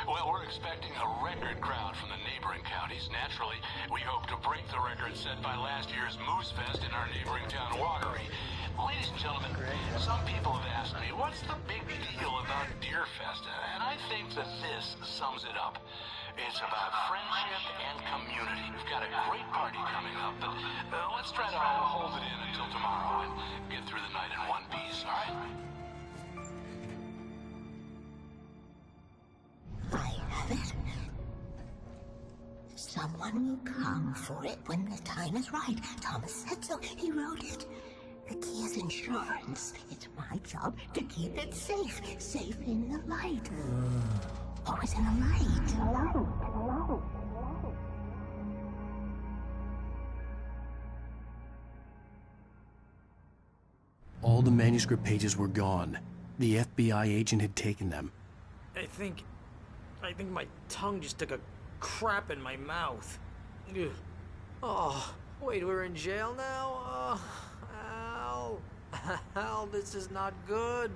Well, we're expecting a record crowd from the neighboring counties. Naturally, we hope to break the record set by last year's Moose Fest in our neighboring town, Watery. Ladies and gentlemen, some people have asked me, what's the big deal about Deer Fest? And I think that this sums it up. It's about friendship and community. We've got a great party coming up, but let's try to hold it in until tomorrow and get through the night in one piece, all right? I have it. Someone will come for it when the time is right. Thomas said so. He wrote it. The key is insurance. It's my job to keep it safe. Safe in the light. Always in the light. All the manuscript pages were gone. The FBI agent had taken them. I think my tongue just took a crap in my mouth. Ugh. Oh, wait, we're in jail now? Al, this is not good.